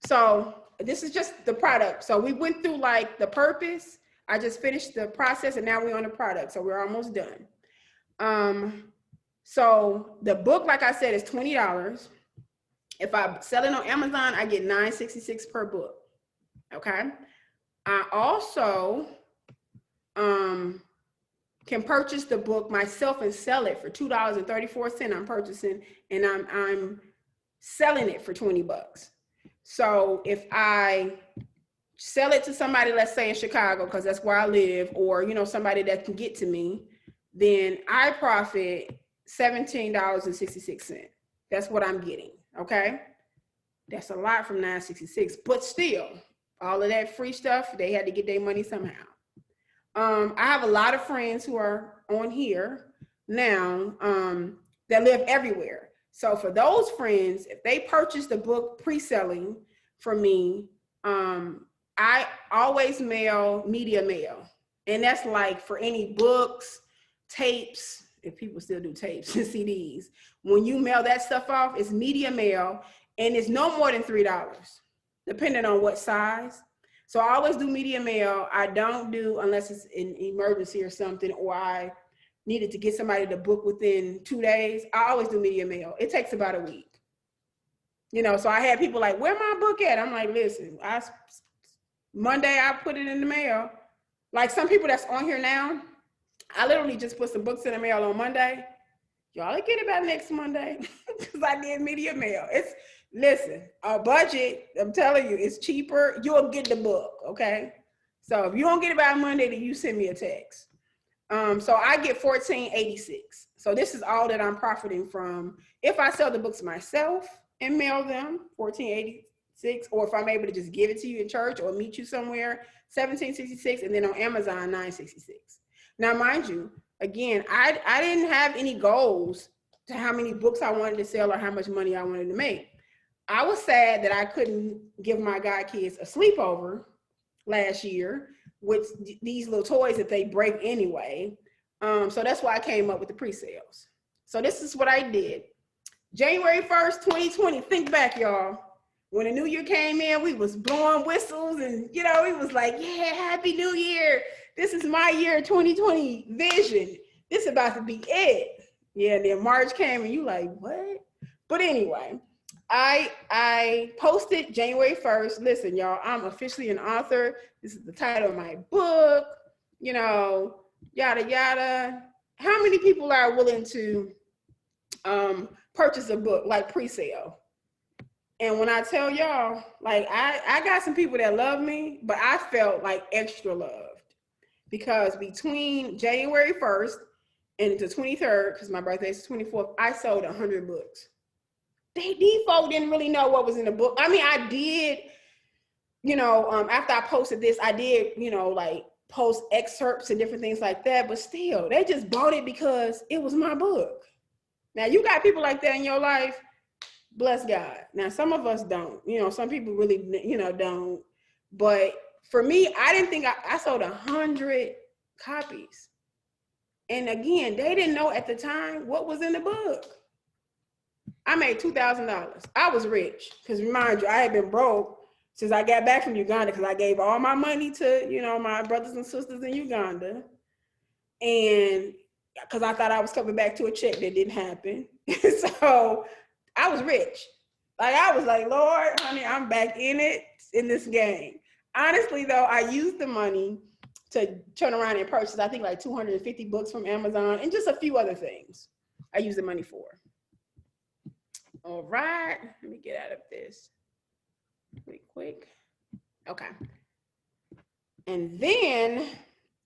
So this is just the product. So we went through like the purpose. I just finished the process and now we're on the product. So we're almost done. So the book, like I said, is $20. If I sell it on Amazon, I get $9.66 per book. Okay. I also can purchase the book myself and sell it for $2.34. I'm purchasing and I'm selling it for $20. So if I sell it to somebody, let's say in Chicago, because that's where I live, or, you know, somebody that can get to me, then I profit $17.66. That's what I'm getting. Okay. That's a lot from $9.66, but still, all of that free stuff, they had to get their money somehow. I have a lot of friends who are on here now that live everywhere. So for those friends, if they purchase the book pre-selling from me, I always mail media mail. And that's like for any books, tapes, if people still do tapes and CDs, when you mail that stuff off, it's media mail and it's no more than $3, depending on what size. So I always do media mail. I don't do, unless it's an emergency or something, or I needed to get somebody to book within 2 days. I always do media mail. It takes about a week. You know, so I had people like, where my book at? I'm like, listen, Monday I put it in the mail. Like some people that's on here now, I literally just put some books in the mail on Monday. Y'all get it by next Monday because I did media mail. Listen, our budget, I'm telling you, it's cheaper. You'll get the book, okay? So if you don't get it by Monday, then you send me a text. So I get $14.86. So this is all that I'm profiting from. If I sell the books myself and mail them, $14.86, or if I'm able to just give it to you in church or meet you somewhere, $17.66, and then on Amazon, $9.66. Now, mind you, again, I didn't have any goals to how many books I wanted to sell or how much money I wanted to make. I was sad that I couldn't give my god kids a sleepover last year with these little toys that they break anyway. So that's why I came up with the pre-sales. So this is what I did. January 1st, 2020, think back, y'all. When the new year came in, we was blowing whistles and, you know, we was like, yeah, happy new year. This is my year 2020 vision. This is about to be it. Yeah, and then March came and you like, what? But anyway, I posted January 1st. Listen, y'all, I'm officially an author. This is the title of my book, you know, yada, yada. How many people are willing to purchase a book like pre-sale? And when I tell y'all, like I got some people that love me, but I felt like extra loved because between January 1st and the 23rd, because my birthday is the 24th, I sold 100 books. These folks didn't really know what was in the book. I mean, I did, you know, after I posted this, I did, you know, like post excerpts and different things like that, but still, they just bought it because it was my book. Now, you got people like that in your life, bless God. Now, some of us don't, you know, some people really, you know, don't. But for me, I didn't think I sold 100 copies. And again, they didn't know at the time what was in the book. I made $2,000. I was rich because remind you, I had been broke since I got back from Uganda because I gave all my money to, you know, my brothers and sisters in Uganda. And because I thought I was coming back to a check that didn't happen. So I was rich. Like I was like, Lord, honey, I'm back in it, in this game. Honestly, though, I used the money to turn around and purchase, I think like 250 books from Amazon and just a few other things I used the money for. All right, let me get out of this pretty quick. Okay. And then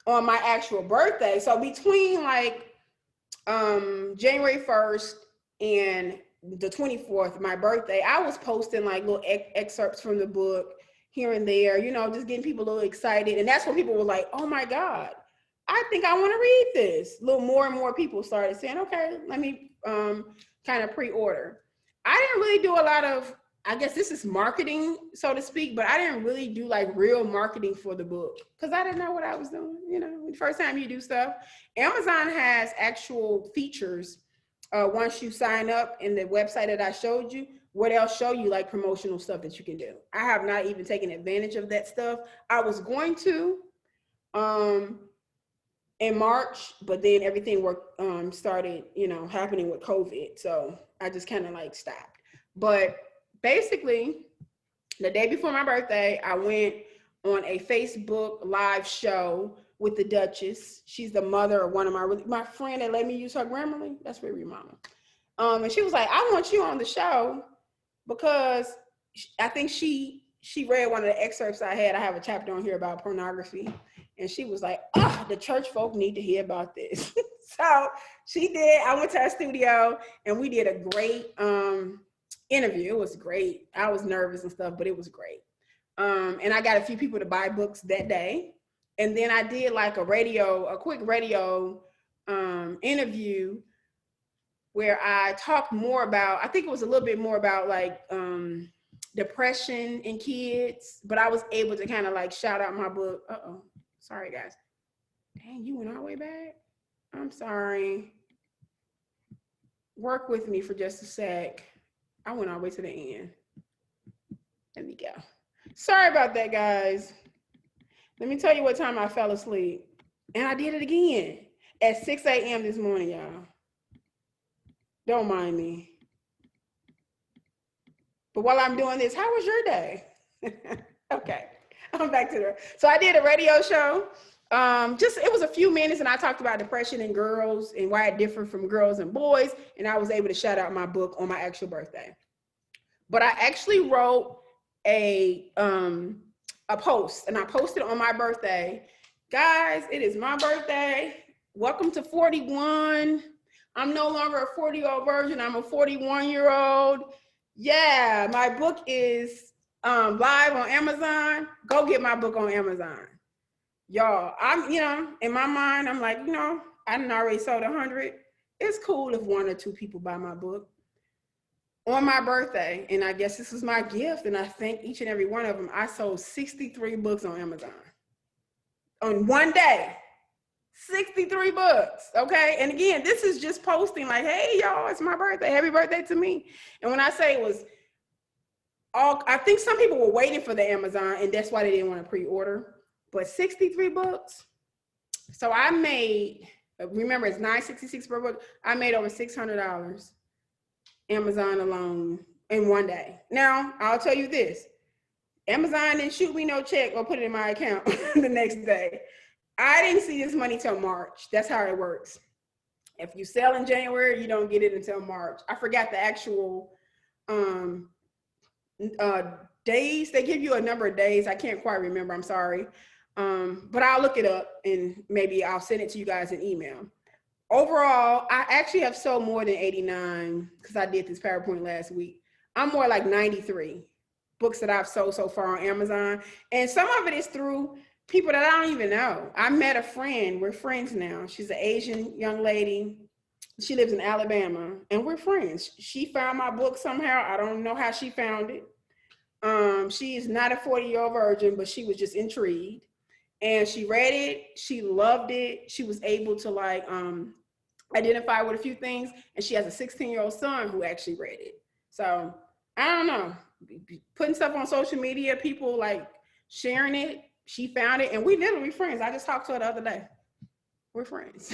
on my actual birthday, so between like January 1st and the 24th, my birthday, I was posting like little excerpts from the book here and there, you know, just getting people a little excited. And that's when people were like, oh my God, I think I want to read this. A little more and more people started saying, okay, let me kind of pre-order. I didn't really do a lot of, I guess this is marketing, so to speak, but I didn't really do like real marketing for the book because I didn't know what I was doing. You know, the first time you do stuff, Amazon has actual features. Once you sign up in the website that I showed you, what they'll show you like promotional stuff that you can do. I have not even taken advantage of that stuff. I was going to in March, but then everything started, you know, happening with COVID. So I just kind of like stopped. But basically, the day before my birthday, I went on a Facebook live show with the Duchess. She's the mother of one of my friend that let me use her Grammarly. That's Riri Mama. And she was like, I want you on the show because I think she read one of the excerpts I had. I have a chapter on here about pornography. And she was like, oh, the church folk need to hear about this. So she did. I went to her studio and we did a great interview. It was great. I was nervous and stuff, but it was great. And I got a few people to buy books that day. And then I did like a quick radio interview where I talked more about, I think it was a little bit more about like depression in kids, but I was able to kind of like shout out my book. Uh-oh, sorry guys. Dang, you went all the way back? I'm sorry. Work with me for just a sec. I went all the way to the end. Let me go. Sorry about that, guys. Let me tell you what time I fell asleep. And I did it again at 6 a.m. this morning, y'all. Don't mind me. But while I'm doing this, how was your day? Okay, I'm back to there. So I did a radio show. It was a few minutes and I talked about depression in girls and why it differed from girls and boys. And I was able to shout out my book on my actual birthday. But I actually wrote a post and I posted on my birthday. Guys, it is my birthday. Welcome to 41. I'm no longer a 40-year-old virgin. I'm a 41-year-old. Yeah, my book is live on Amazon. Go get my book on Amazon. Y'all, I'm, you know, in my mind, I'm like, you know, I done already sold 100. It's cool if 1 or 2 people buy my book. On my birthday, and I guess this is my gift, and I thank each and every one of them, I sold 63 books on Amazon. On one day, 63 books, okay? And again, this is just posting like, hey, y'all, it's my birthday. Happy birthday to me. And when I say it was I think some people were waiting for the Amazon, and that's why they didn't want to pre-order. But 63 books. So I made, remember it's $9.66 per book. I made over $600 Amazon alone in one day. Now, I'll tell you this. Amazon didn't shoot me no check or put it in my account the next day. I didn't see this money till March. That's how it works. If you sell in January, you don't get it until March. I forgot the actual days. They give you a number of days. I can't quite remember. I'm sorry. But I'll look it up and maybe I'll send it to you guys in email. Overall, I actually have sold more than 89 because I did this PowerPoint last week. I'm more like 93 books that I've sold so far on Amazon. And some of it is through people that I don't even know. I met a friend. We're friends now. She's an Asian young lady. She lives in Alabama and we're friends. She found my book somehow. I don't know how she found it. She is not a 40-year-old virgin, but she was just intrigued. And she read it. She loved it. She was able to like identify with a few things. And she has a 16-year-old son who actually read it. So I don't know. Putting stuff on social media, people like sharing it. She found it, and we literally friends. I just talked to her the other day. We're friends.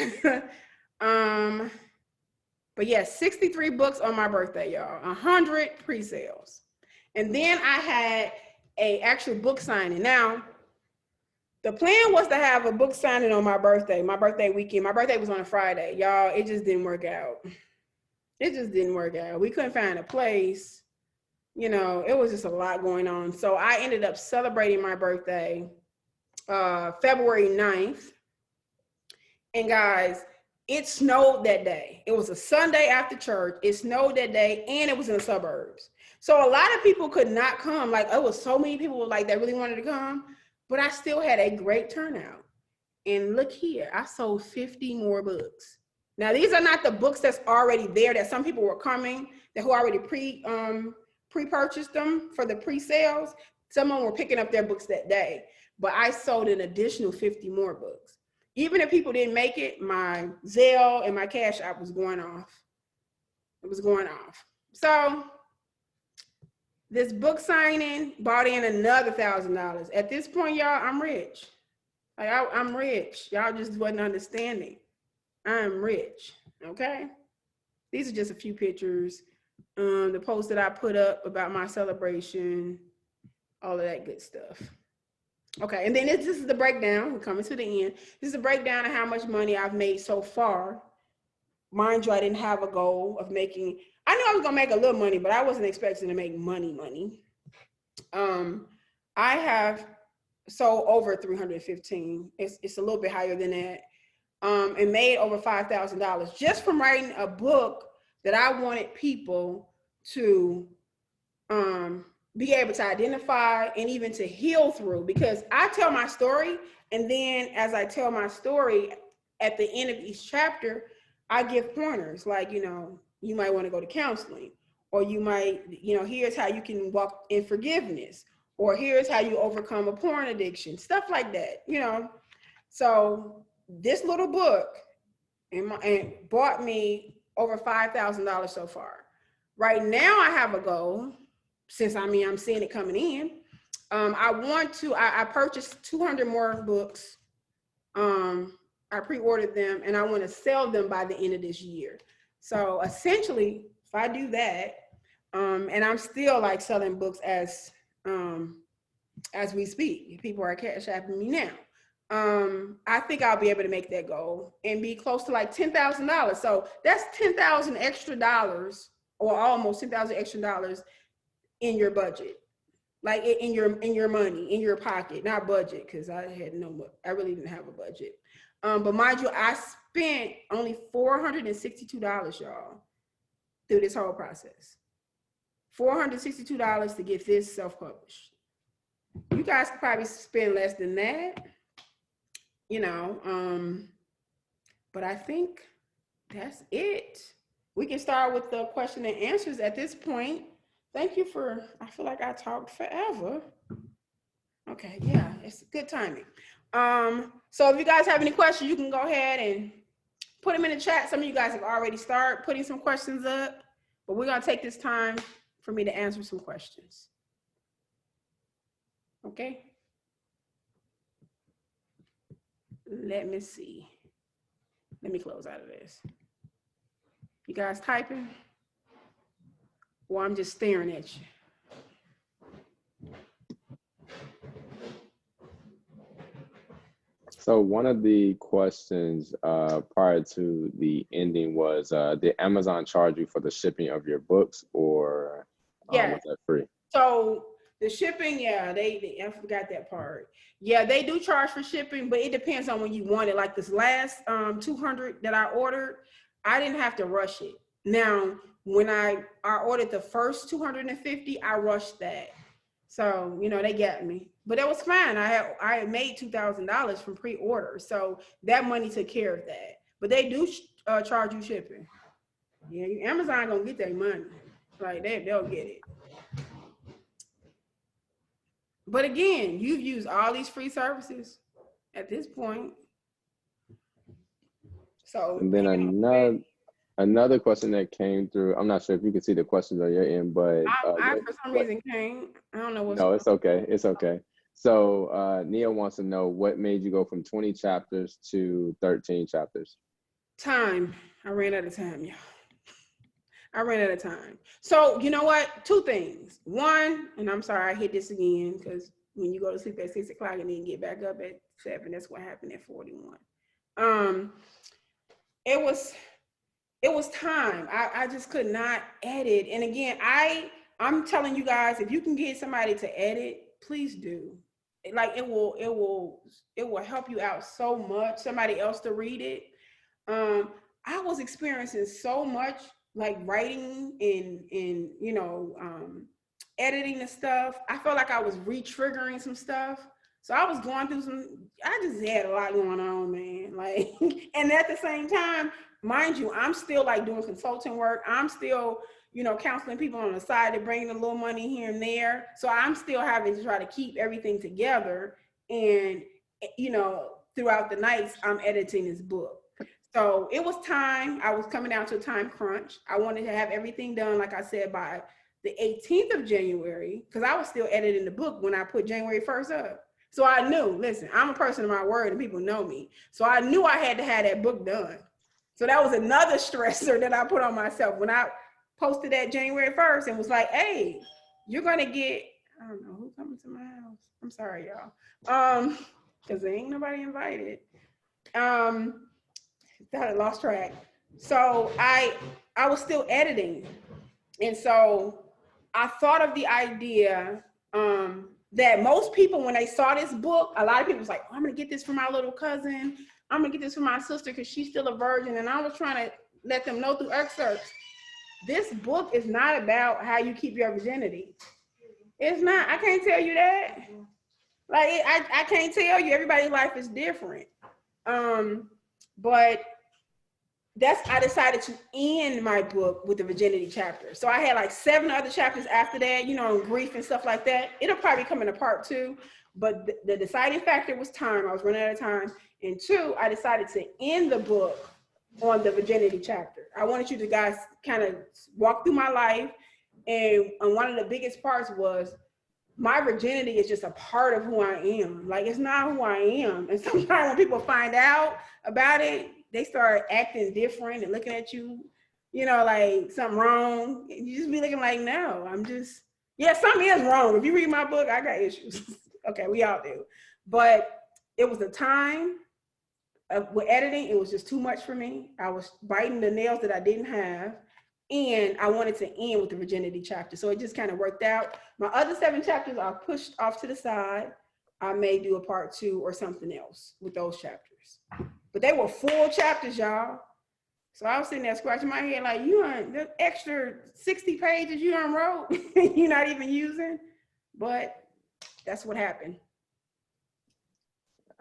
But yeah, 63 books on my birthday, y'all. 100 pre-sales. And then I had a actual book signing. Now, the plan was to have a book signing on my birthday weekend. My birthday was on a Friday. Y'all, it just didn't work out. It just didn't work out. We couldn't find a place. You know, it was just a lot going on. So I ended up celebrating my birthday February 9th. And guys, it snowed that day. It was a Sunday after church. It snowed that day and it was in the suburbs. So a lot of people could not come. Like, it was so many people like that really wanted to come, but I still had a great turnout. And look here, I sold 50 more books. Now, these are not the books that's already there that some people were coming, that who already pre-purchased them for the pre-sales. Some of them were picking up their books that day, but I sold an additional 50 more books. Even if people didn't make it, my Zelle and my Cash App was going off. It was going off. So this book signing brought in another $1,000. At this point, y'all, I'm rich. Like I'm rich. Y'all just wasn't understanding. I'm rich, okay? These are just a few pictures. The post that I put up about my celebration, all of that good stuff. Okay, and then this is the breakdown. We're coming to the end. This is a breakdown of how much money I've made so far. Mind you, I didn't have a goal of making, I knew I was gonna make a little money, but I wasn't expecting to make money. I have sold over 315. It's a little bit higher than that. And made over $5,000 just from writing a book that I wanted people to be able to identify and even to heal through, because I tell my story, and then as I tell my story at the end of each chapter, I give pointers like, you know, you might want to go to counseling, or you might, you know, here's how you can walk in forgiveness, or here's how you overcome a porn addiction, stuff like that, you know. So this little book and bought me over $5,000 so far. Right now I have a goal, since I'm seeing it coming in. I purchased 200 more books. I pre-ordered them and I want to sell them by the end of this year. So essentially, if I do that, and I'm still like selling books as we speak, people are Cash Apping me now. I think I'll be able to make that goal and be close to like $10,000. So that's $10,000 extra dollars, or almost $10,000 extra dollars in your budget, like in your money, in your pocket, not budget, because I really didn't have a budget. But mind you, I spent only $462, y'all, through this whole process. $462 to get this self-published. You guys could probably spend less than that, you know, but I think that's it. We can start with the question and answers at this point. Thank you I feel like I talked forever. Okay, yeah, it's good timing. So if you guys have any questions, you can go ahead and put them in the chat. Some of you guys have already started putting some questions up, but we're gonna take this time for me to answer some questions. Okay. Let me see. Let me close out of this. You guys typing? Or I'm just staring at you? So one of the questions prior to the ending was, did Amazon charge you for the shipping of your books, or Yeah. was that free? So the shipping, yeah, they I forgot that part. Yeah, they do charge for shipping, but it depends on when you want it. Like this last 200 that I ordered, I didn't have to rush it. Now, when I ordered the first 250, I rushed that. So, you know, they got me. But it was fine. I had made $2,000 from pre-order. So that money took care of that. But they do charge you shipping. Yeah, Amazon gonna get their money. Like they'll get it. But again, you've used all these free services at this point. So And then another question that came through. I'm not sure if you can see the questions on your end, but I for some reason can't. I don't know what's no, it's okay. It's okay. So Nia wants to know what made you go from 20 chapters to 13 chapters. Time. I ran out of time, y'all. I ran out of time. So you know what? Two things. One, and I'm sorry I hit this again because when you go to sleep at 6 o'clock and then get back up at 7, that's what happened at 41. It was time. I just could not edit. And again, I'm telling you guys, if you can get somebody to edit, please do. Like it will help you out so much. Somebody else to read it. I was experiencing so much like writing and you know editing the stuff. I felt like I was re-triggering some stuff. So I was going through I just had a lot going on, man. Like, and at the same time, mind you, I'm still like doing consulting work. I'm still, you know, counseling people on the side to bring a little money here and there. So I'm still having to try to keep everything together. And, you know, throughout the nights, I'm editing this book. So it was time. I was coming down to a time crunch. I wanted to have everything done, like I said, by the 18th of January, because I was still editing the book when I put January 1st up. So I knew, listen, I'm a person of my word and people know me. So I knew I had to have that book done. So that was another stressor that I put on myself when I posted that January 1st and was like, hey, you're going to get, I don't know, who's coming to my house? I'm sorry, y'all. Because there ain't nobody invited. I lost track. So I was still editing. And so I thought of the idea that most people, when they saw this book, a lot of people was like, oh, I'm gonna get this for my little cousin. I'm gonna get this for my sister because she's still a virgin. And I was trying to let them know through excerpts, this book is not about how you keep your virginity. It's not. I can't tell you that. Like, I can't tell you. Everybody's life is different. But I decided to end my book with the virginity chapter. So I had like 7 other chapters after that, you know, grief and stuff like that. It'll probably come in a part 2, but the deciding factor was time. I was running out of time. And 2, I decided to end the book on the virginity chapter. I wanted you to guys kind of walk through my life. And one of the biggest parts was my virginity is just a part of who I am. Like, it's not who I am. And sometimes when people find out about it, they start acting different and looking at you, you know, like something wrong. You just be looking like, no, I'm just, yeah, something is wrong. If you read my book, I got issues. Okay, we all do. But it was a time with editing, it was just too much for me. I was biting the nails that I didn't have. And I wanted to end with the virginity chapter. So it just kind of worked out. My other 7 chapters are pushed off to the side. I may do a part 2 or something else with those chapters. But they were full chapters, y'all. So I was sitting there scratching my head like, you aren't, the extra 60 pages you unwrote, you're not even using. But that's what happened.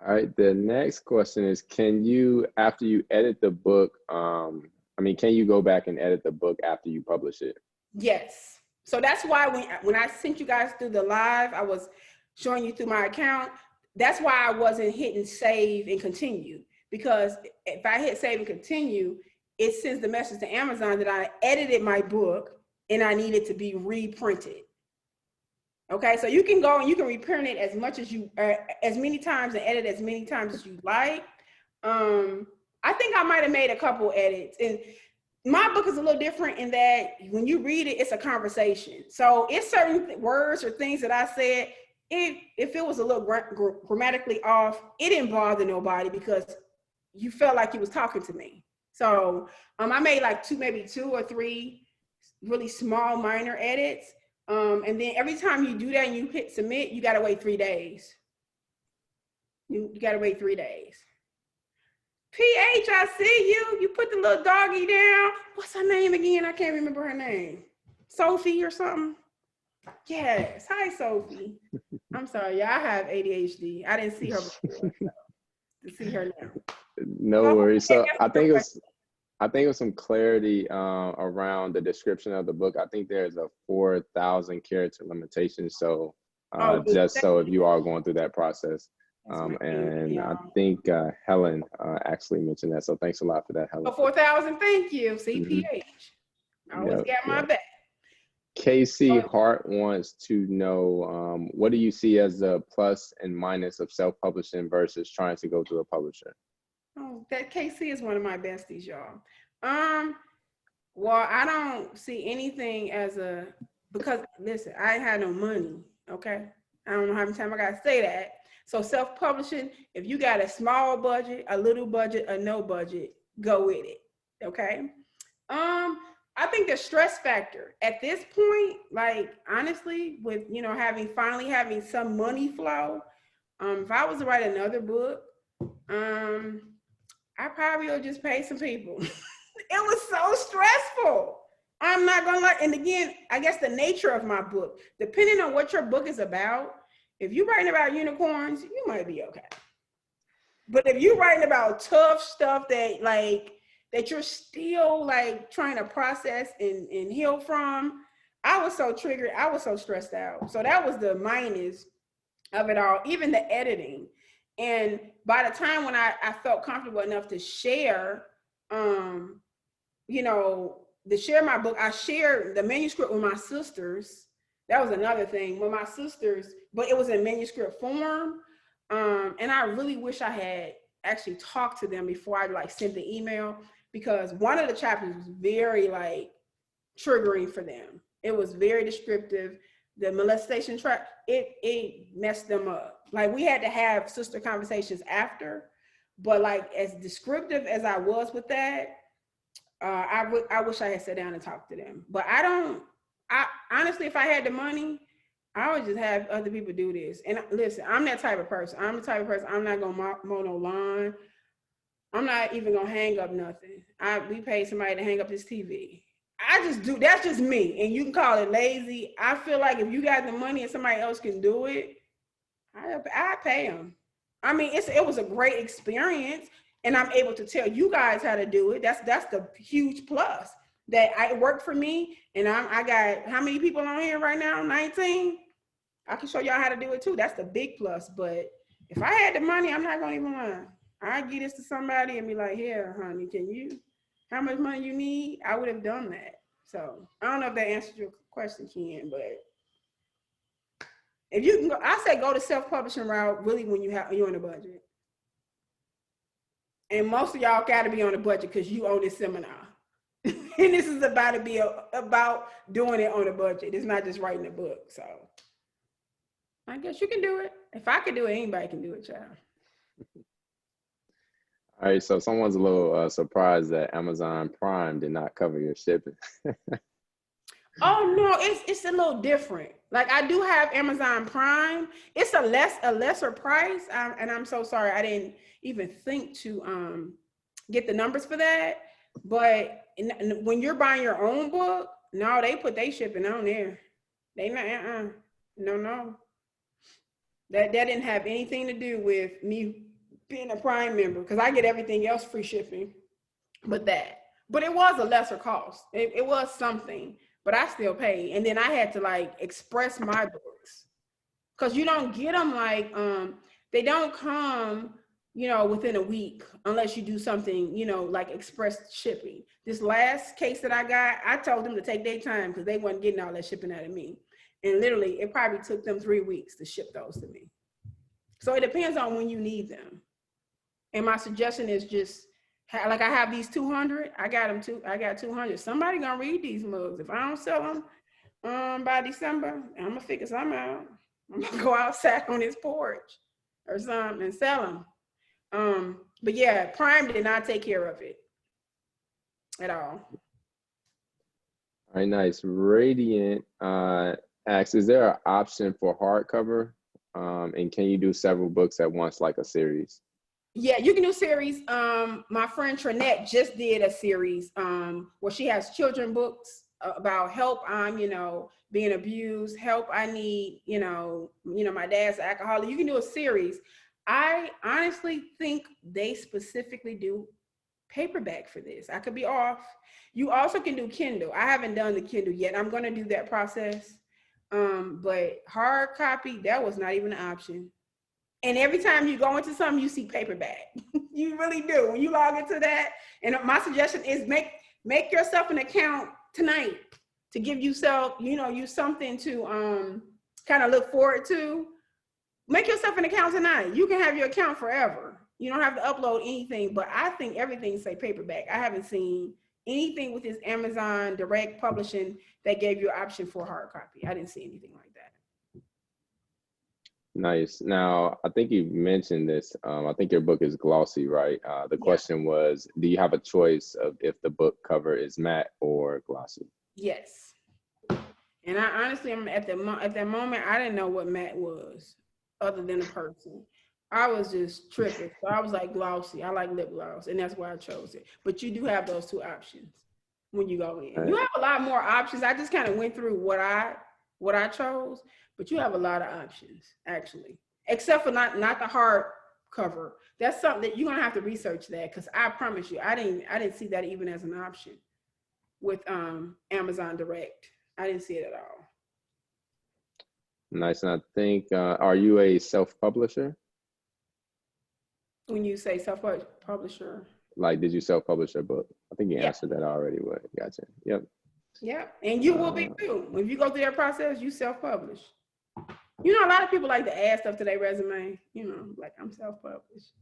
All right, the next question is, can you, after you edit the book, can you go back and edit the book after you publish it? Yes. So that's why when I sent you guys through the live, I was showing you through my account. That's why I wasn't hitting save and continue. Because if I hit save and continue, it sends the message to Amazon that I edited my book and I needed to be reprinted. Okay, so you can go and you can reprint it as much as you, as many times and edit as many times as you like. I think I might have made a couple edits, and my book is a little different in that when you read it, it's a conversation. So it's certain words or things that I said, if it was a little grammatically off, it didn't bother nobody because you felt like you was talking to me. So I made like maybe two or three really small minor edits. And then every time you do that and you hit submit, you gotta wait 3 days. You gotta wait 3 days. PH, I see you. You put the little doggy down. What's her name again? I can't remember her name. Sophie or something? Yes. Hi, Sophie. I'm sorry. Yeah, I have ADHD. I didn't see her before. So to see her now. No worries. So I think it was some clarity around the description of the book. I think there's a 4,000 character limitation. So just so if you are going through that process. And I think Helen actually mentioned that. So thanks a lot for that, Helen. 4,000, thank you. CPH. I always got my back. Casey Hart wants to know, what do you see as the plus and minus of self-publishing versus trying to go through a publisher? Oh, that Casey is one of my besties, y'all. Well, I don't see anything as because listen, I ain't had no money, okay? I don't know how many times I gotta say that. So self-publishing, if you got a small budget, a little budget, a no budget, go with it, okay? I think the stress factor at this point, like honestly, with finally having some money flow, if I was to write another book, I probably would just pay some people. It was so stressful. I'm not gonna lie. And again, I guess the nature of my book, depending on what your book is about, if you're writing about unicorns, you might be okay. But if you're writing about tough stuff that you're still like trying to process and heal from, I was so triggered. I was so stressed out. So that was the minus of it all, even the editing. And by the time when I felt comfortable enough to share, to share my book, I shared the manuscript with my sisters. That was another thing with my sisters, but it was in manuscript form. And I really wish I had actually talked to them before I sent the email, because one of the chapters was very triggering for them. It was very descriptive. The molestation track, it messed them up. We had to have sister conversations after, but as descriptive as I was with that, I wish I had sat down and talked to them. But I honestly, if I had the money, I would just have other people do this. And listen, I'm that type of person. I'm the type of person, I'm not gonna mow no lawn. I'm not even gonna hang up nothing. We paid somebody to hang up this TV. I just do, that's just me. And you can call it lazy. I feel like if you got the money and somebody else can do it, I pay them. I mean, it was a great experience, and I'm able to tell you guys how to do it. That's the huge plus, that it worked for me. And I got how many people on here right now? 19. I can show y'all how to do it too. That's the big plus. But if I had the money, I'm not gonna even lie. I'd give this to somebody and be like, here, honey, how much money you need? I would have done that. So I don't know if that answered your question, Ken, but if you can go, I say go the self-publishing route really when you're on a budget. And most of y'all got to be on a budget because you own this seminar. And this is about to be about doing it on a budget. It's not just writing a book. So I guess you can do it. If I can do it, anybody can do it, child. All right, so someone's a little surprised that Amazon Prime did not cover your shipping. Oh no, it's a little different. I do have Amazon Prime. It's a lesser price, and I'm so sorry I didn't even think to get the numbers for that. But when you're buying your own book, no, they put their shipping on there. They not no. That didn't have anything to do with me being a Prime member, because I get everything else free shipping, but it was a lesser cost. It was something, but I still paid. And then I had to express my books, because you don't get them they don't come within a week unless you do something like express shipping. This last case that I got, I told them to take their time because they wasn't getting all that shipping out of me. And literally, it probably took them 3 weeks to ship those to me. So it depends on when you need them. And my suggestion is just, like I have these 200, I got 200. Somebody gonna read these mugs. If I don't sell them by December, I'm gonna figure something out. I'm gonna go outside on his porch or something and sell them. But yeah, Prime did not take care of it at all. All right, nice. Radiant asks, is there an option for hardcover? And can you do several books at once, like a series? Yeah, you can do series. My friend Trinette just did a series where she has children books about help I'm, being abused, help I need, my dad's an alcoholic. You can do a series. I honestly think they specifically do paperback for this. I could be off. You also can do Kindle. I haven't done the Kindle yet. I'm going to do that process. But hard copy, that was not even an option. And every time you go into something, you see paperback. You really do. When you log into that, and my suggestion is make yourself an account tonight to give yourself, you something to kind of look forward to. Make yourself an account tonight. You can have your account forever. You don't have to upload anything, but I think everything say paperback. I haven't seen anything with this Amazon Direct Publishing that gave you an option for hard copy. I didn't see anything like that. Nice. Now, I think you mentioned this. I think your book is glossy, right? The question was, do you have a choice of if the book cover is matte or glossy? Yes. And I honestly, at that moment, I didn't know what matte was other than a person. I was just tripping. So I was like glossy. I like lip gloss, and that's why I chose it. But you do have those two options when you go in. Right. You have a lot more options. I just kind of went through what I chose, but you have a lot of options actually, except for not the hard cover. That's something that you're gonna have to research that, because I promise you, I didn't see that even as an option with Amazon Direct. I didn't see it at all. Nice. And I think, are you a self-publisher? When you say self-publisher, like, did you self-publish a book? I think you answered that already. What? Gotcha. Yep. Yeah, and you will be too. If you go through that process, you self-publish. A lot of people like to add stuff to their resume. Like, I'm self-published.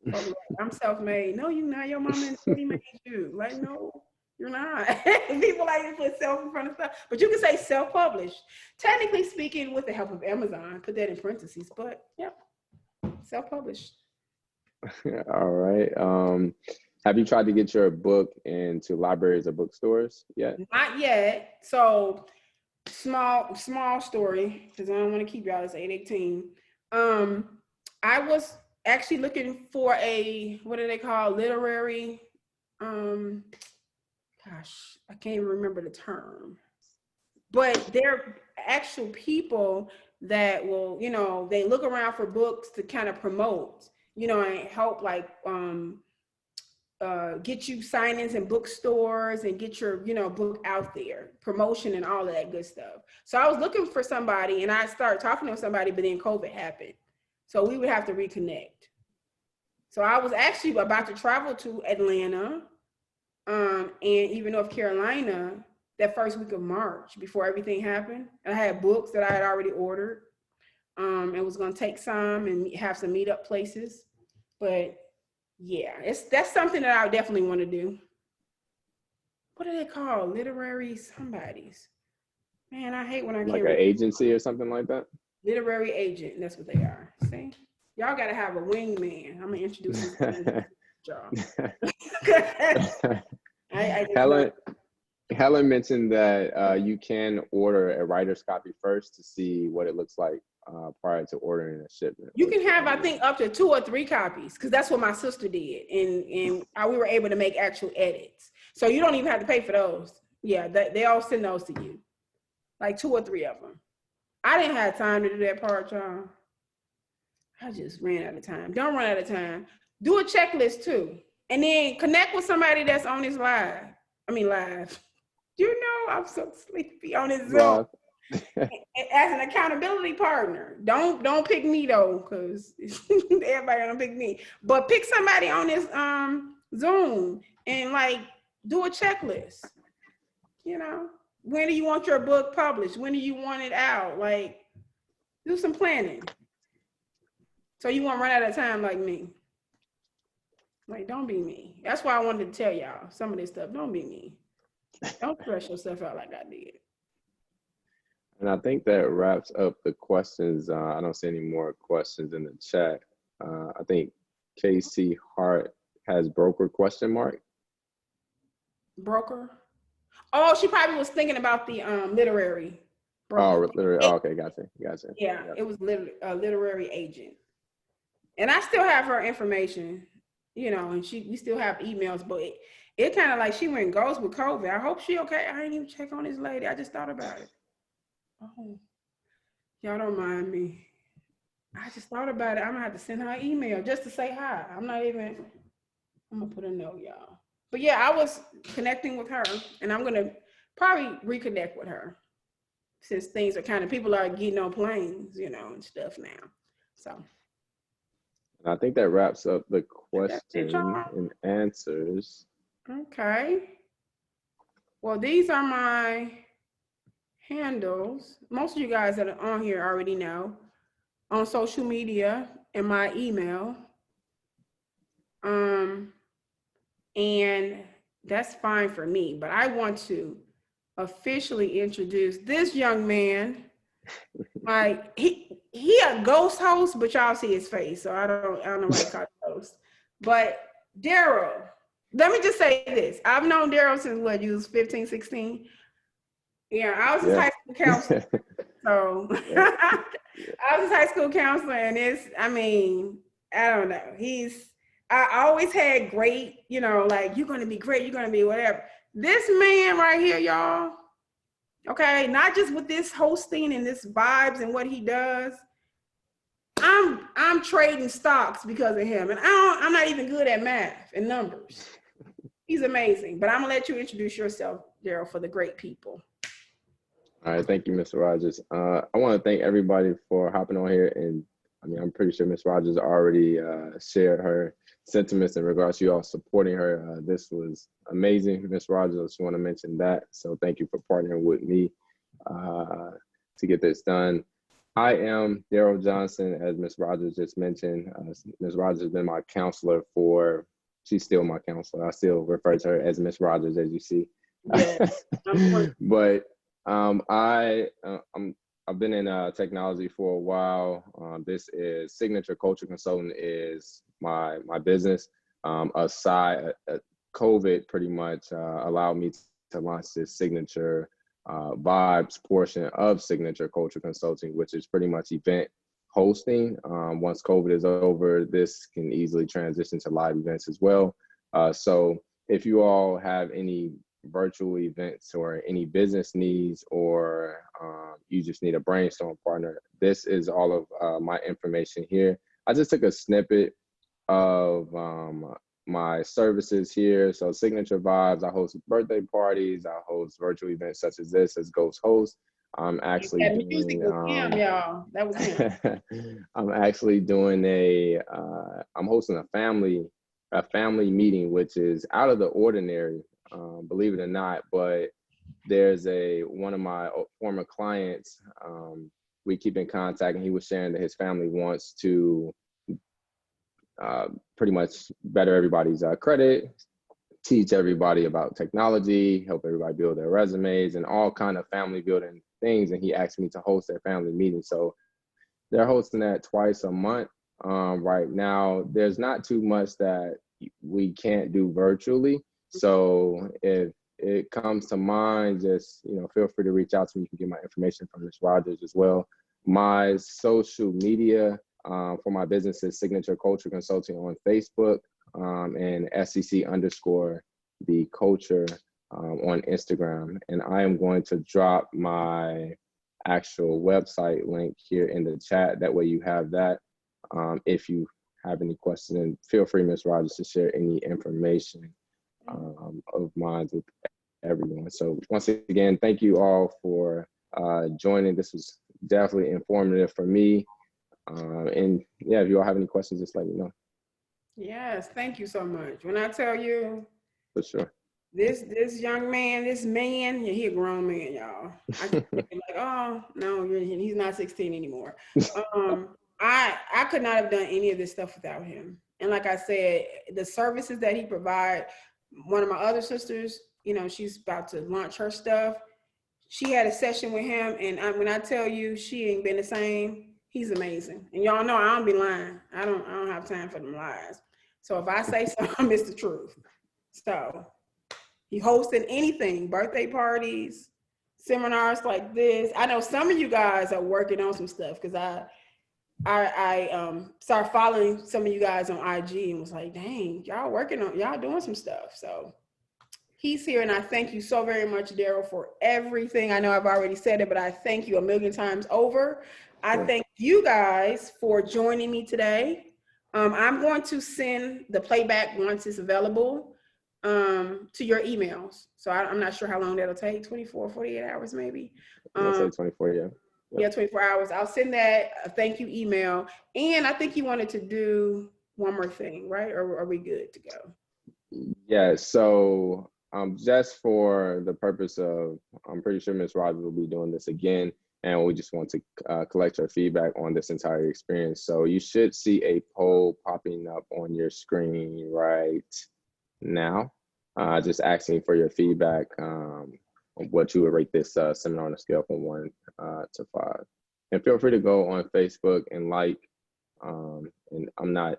Like, I'm self-made. No, you're not. Your mama and daddy made you. Like, no, you're not. People like to put self in front of stuff, but you can say self-published. Technically speaking, with the help of Amazon, put that in parentheses. But yep, self-published. All right. Have you tried to get your book into libraries or bookstores yet? Not yet. So small story, because I don't want to keep y'all. It's 8:18. I was actually looking for a, what do they call, literary, gosh, I can't even remember the term, but they're actual people that will, they look around for books to kind of promote, and help, like, get you signings in bookstores and get your, book out there, promotion and all of that good stuff. So I was looking for somebody, and I started talking to somebody, but then COVID happened. So we would have to reconnect. So I was actually about to travel to Atlanta and even North Carolina that first week of March before everything happened. And I had books that I had already ordered. And was going to take some and have some meetup places. But yeah, that's something that I would definitely want to do. What do they call? Literary somebodies. Man, I hate when I can't. Like an agency or something like that? Literary agent, that's what they are. See? Y'all got to have a wingman. I'm going to introduce this to y'all. Helen mentioned that you can order a writer's copy first to see what it looks like prior to ordering a shipment. You can have, I think, up to 2 or 3 copies, because that's what my sister did, and we were able to make actual edits. So you don't even have to pay for those. Yeah, they all send those to you, like 2 or 3 of them. I didn't have time to do that part, y'all. I just ran out of time. Don't run out of time. Do a checklist too, and then connect with somebody that's on this live. I'm so sleepy on this Zoom. As an accountability partner, don't pick me though, because everybody gonna pick me. But pick somebody on this Zoom and, like, do a checklist. When do you want your book published? When do you want it out? Like, do some planning. So you won't run out of time like me. Like, don't be me. That's why I wanted to tell y'all some of this stuff. Don't be me. Don't stress yourself out like I did. And I think that wraps up the questions. I don't see any more questions in the chat. I think KC Hart has broker question mark. Broker? Oh, she probably was thinking about the literary broker. Oh, literally. Oh, okay, gotcha. Yeah, it was a literary agent. And I still have her information, you know, and we still have emails, but it kind of like she went ghost with COVID. I hope she okay. I didn't even check on this lady. I just thought about it. Oh, y'all don't mind me. I just thought about it. I'm gonna have to send her an email just to say hi. I'm gonna put a note, y'all. But yeah, I was connecting with her, and I'm gonna probably reconnect with her since things are people are getting on planes, you know, and stuff now. So I think that wraps up the question and answers. Okay. Well, these are my handles. Most of you guys that are on here already know. On social media and my email. And that's fine for me, but I want to officially introduce this young man. He a ghost host, but y'all see his face, so I don't know why he called ghost. But Daryl, let me just say this. I've known Daryl since what, you was 15, 16? Yeah, I was his high school counselor. So I was his high school counselor, and I don't know. I always had great, you know, like, you're going to be great, you're going to be whatever. This man right here, y'all, okay, not just with this hosting and this vibes and what he does. I'm trading stocks because of him, and I'm not even good at math and numbers. He's amazing, but I'm gonna let you introduce yourself, Daryl, for the great people. All right, thank you, Ms. Rogers. I want to thank everybody for hopping on here, and I'm pretty sure Ms. Rogers already shared her sentiments in regards to you all supporting her. This was amazing, Ms. Rogers. I just want to mention that. So thank you for partnering with me to get this done. I am Daryl Johnson, as Ms. Rogers just mentioned. Ms. Rogers has been my counselor she's still my counselor. I still refer to her as Ms. Rogers, as you see. Yeah. But I've been in technology for a while. This is Signature Culture Consultant is my business. COVID pretty much allowed me to launch this Signature Vibes portion of Signature Culture Consulting, which is pretty much event hosting. Once COVID is over, this can easily transition to live events as well. So if you all have any virtual events or any business needs, or you just need a brainstorm partner, this is all of my information here. I just took a snippet of my services here. So Signature Vibes, I host birthday parties, I host virtual events such as this as Ghost Host. I'm actually doing y'all. That was him. I'm actually doing I'm hosting a family meeting, which is out of the ordinary, believe it or not. But there's one of my former clients, we keep in contact, and he was sharing that his family wants to pretty much better everybody's credit, teach everybody about technology, help everybody build their resumes, and all kind of family building things. And he asked me to host their family meeting. So they're hosting that twice a month. Right now, there's not too much that we can't do virtually. So if it comes to mind, just, feel free to reach out to me. You can get my information from Ms. Rogers as well. My social media for my business is Signature Culture Consulting on Facebook, and SEC_the culture on Instagram. And I am going to drop my actual website link here in the chat. That way you have that. If you have any questions, and feel free, Ms. Rogers, to share any information of mine with everyone. So once again, thank you all for joining. This was definitely informative for me. And yeah, if you all have any questions, just let me know. Yes, thank you so much. When I tell you, for sure, this young man, yeah, he a grown man, y'all. I just thinking like, oh no, he's not 16 anymore. I could not have done any of this stuff without him. And like I said, the services that he provide. One of my other sisters, you know, she's about to launch her stuff. She had a session with him, and when I tell you, she ain't been the same. He's amazing, and y'all know I don't be lying. I don't have time for them lies. So if I say something, it's the truth. So he hosted anything, birthday parties, seminars like this. I know some of you guys are working on some stuff because I started following some of you guys on IG and was like, dang, y'all doing some stuff. So he's here, and I thank you so very much, Daryl, for everything. I know I've already said it, but I thank you a million times over. I thank you guys for joining me today. I'm going to send the playback once it's available to your emails. So I'm not sure how long that'll take, 24, 48 hours maybe. Let's say 24, yeah. Yeah, 24 hours. I'll send that a thank you email. And I think you wanted to do one more thing, right? Or are we good to go? Yeah, so just for the purpose of, I'm pretty sure Ms. Rogers will be doing this again, and we just want to collect your feedback on this entire experience. So you should see a poll popping up on your screen right now, just asking for your feedback on what you would rate this seminar on a scale from 1 to 5. And feel free to go on Facebook and like, and I'm not,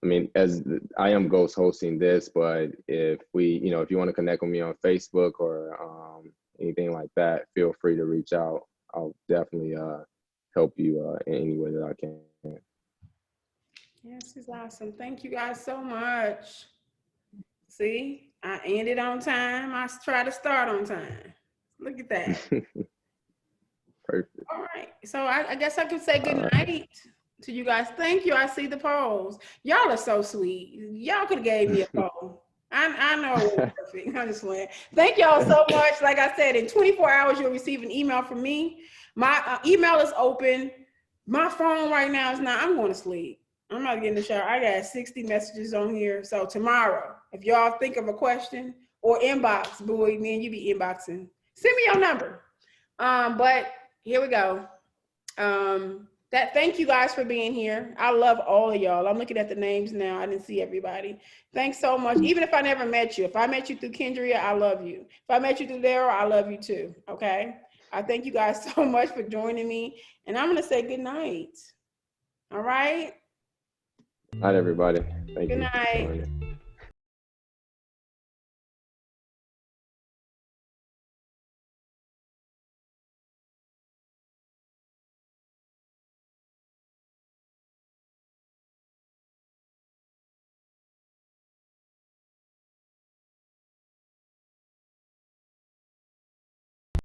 I mean, as I am ghost hosting this, but if you want to connect with me on Facebook or anything like that, feel free to reach out. I'll definitely help you in any way that I can. Yes, it's awesome. Thank you guys so much. See, I ended on time. I try to start on time. Look at that. Perfect. All right. So I guess I could say good night to you guys. Thank you. I see the polls. Y'all are so sweet. Y'all could have gave me a poll. I know it was perfect. I'm just playing. Thank y'all so much. Like I said, in 24 hours, you'll receive an email from me. My email is open. My phone right now is not. I'm going to sleep. I'm not getting in the shower. I got 60 messages on here. So tomorrow, if y'all think of a question or inbox, boy, me and you be inboxing. Send me your number. But here we go. Thank you guys for being here. I love all of y'all. I'm looking at the names now. I didn't see everybody. Thanks so much. Even if I never met you, if I met you through Kendria, I love you. If I met you through Daryl, I love you too. Okay. I thank you guys so much for joining me. And I'm going to say good night. All right. Good night, everybody. Thank you. Good night.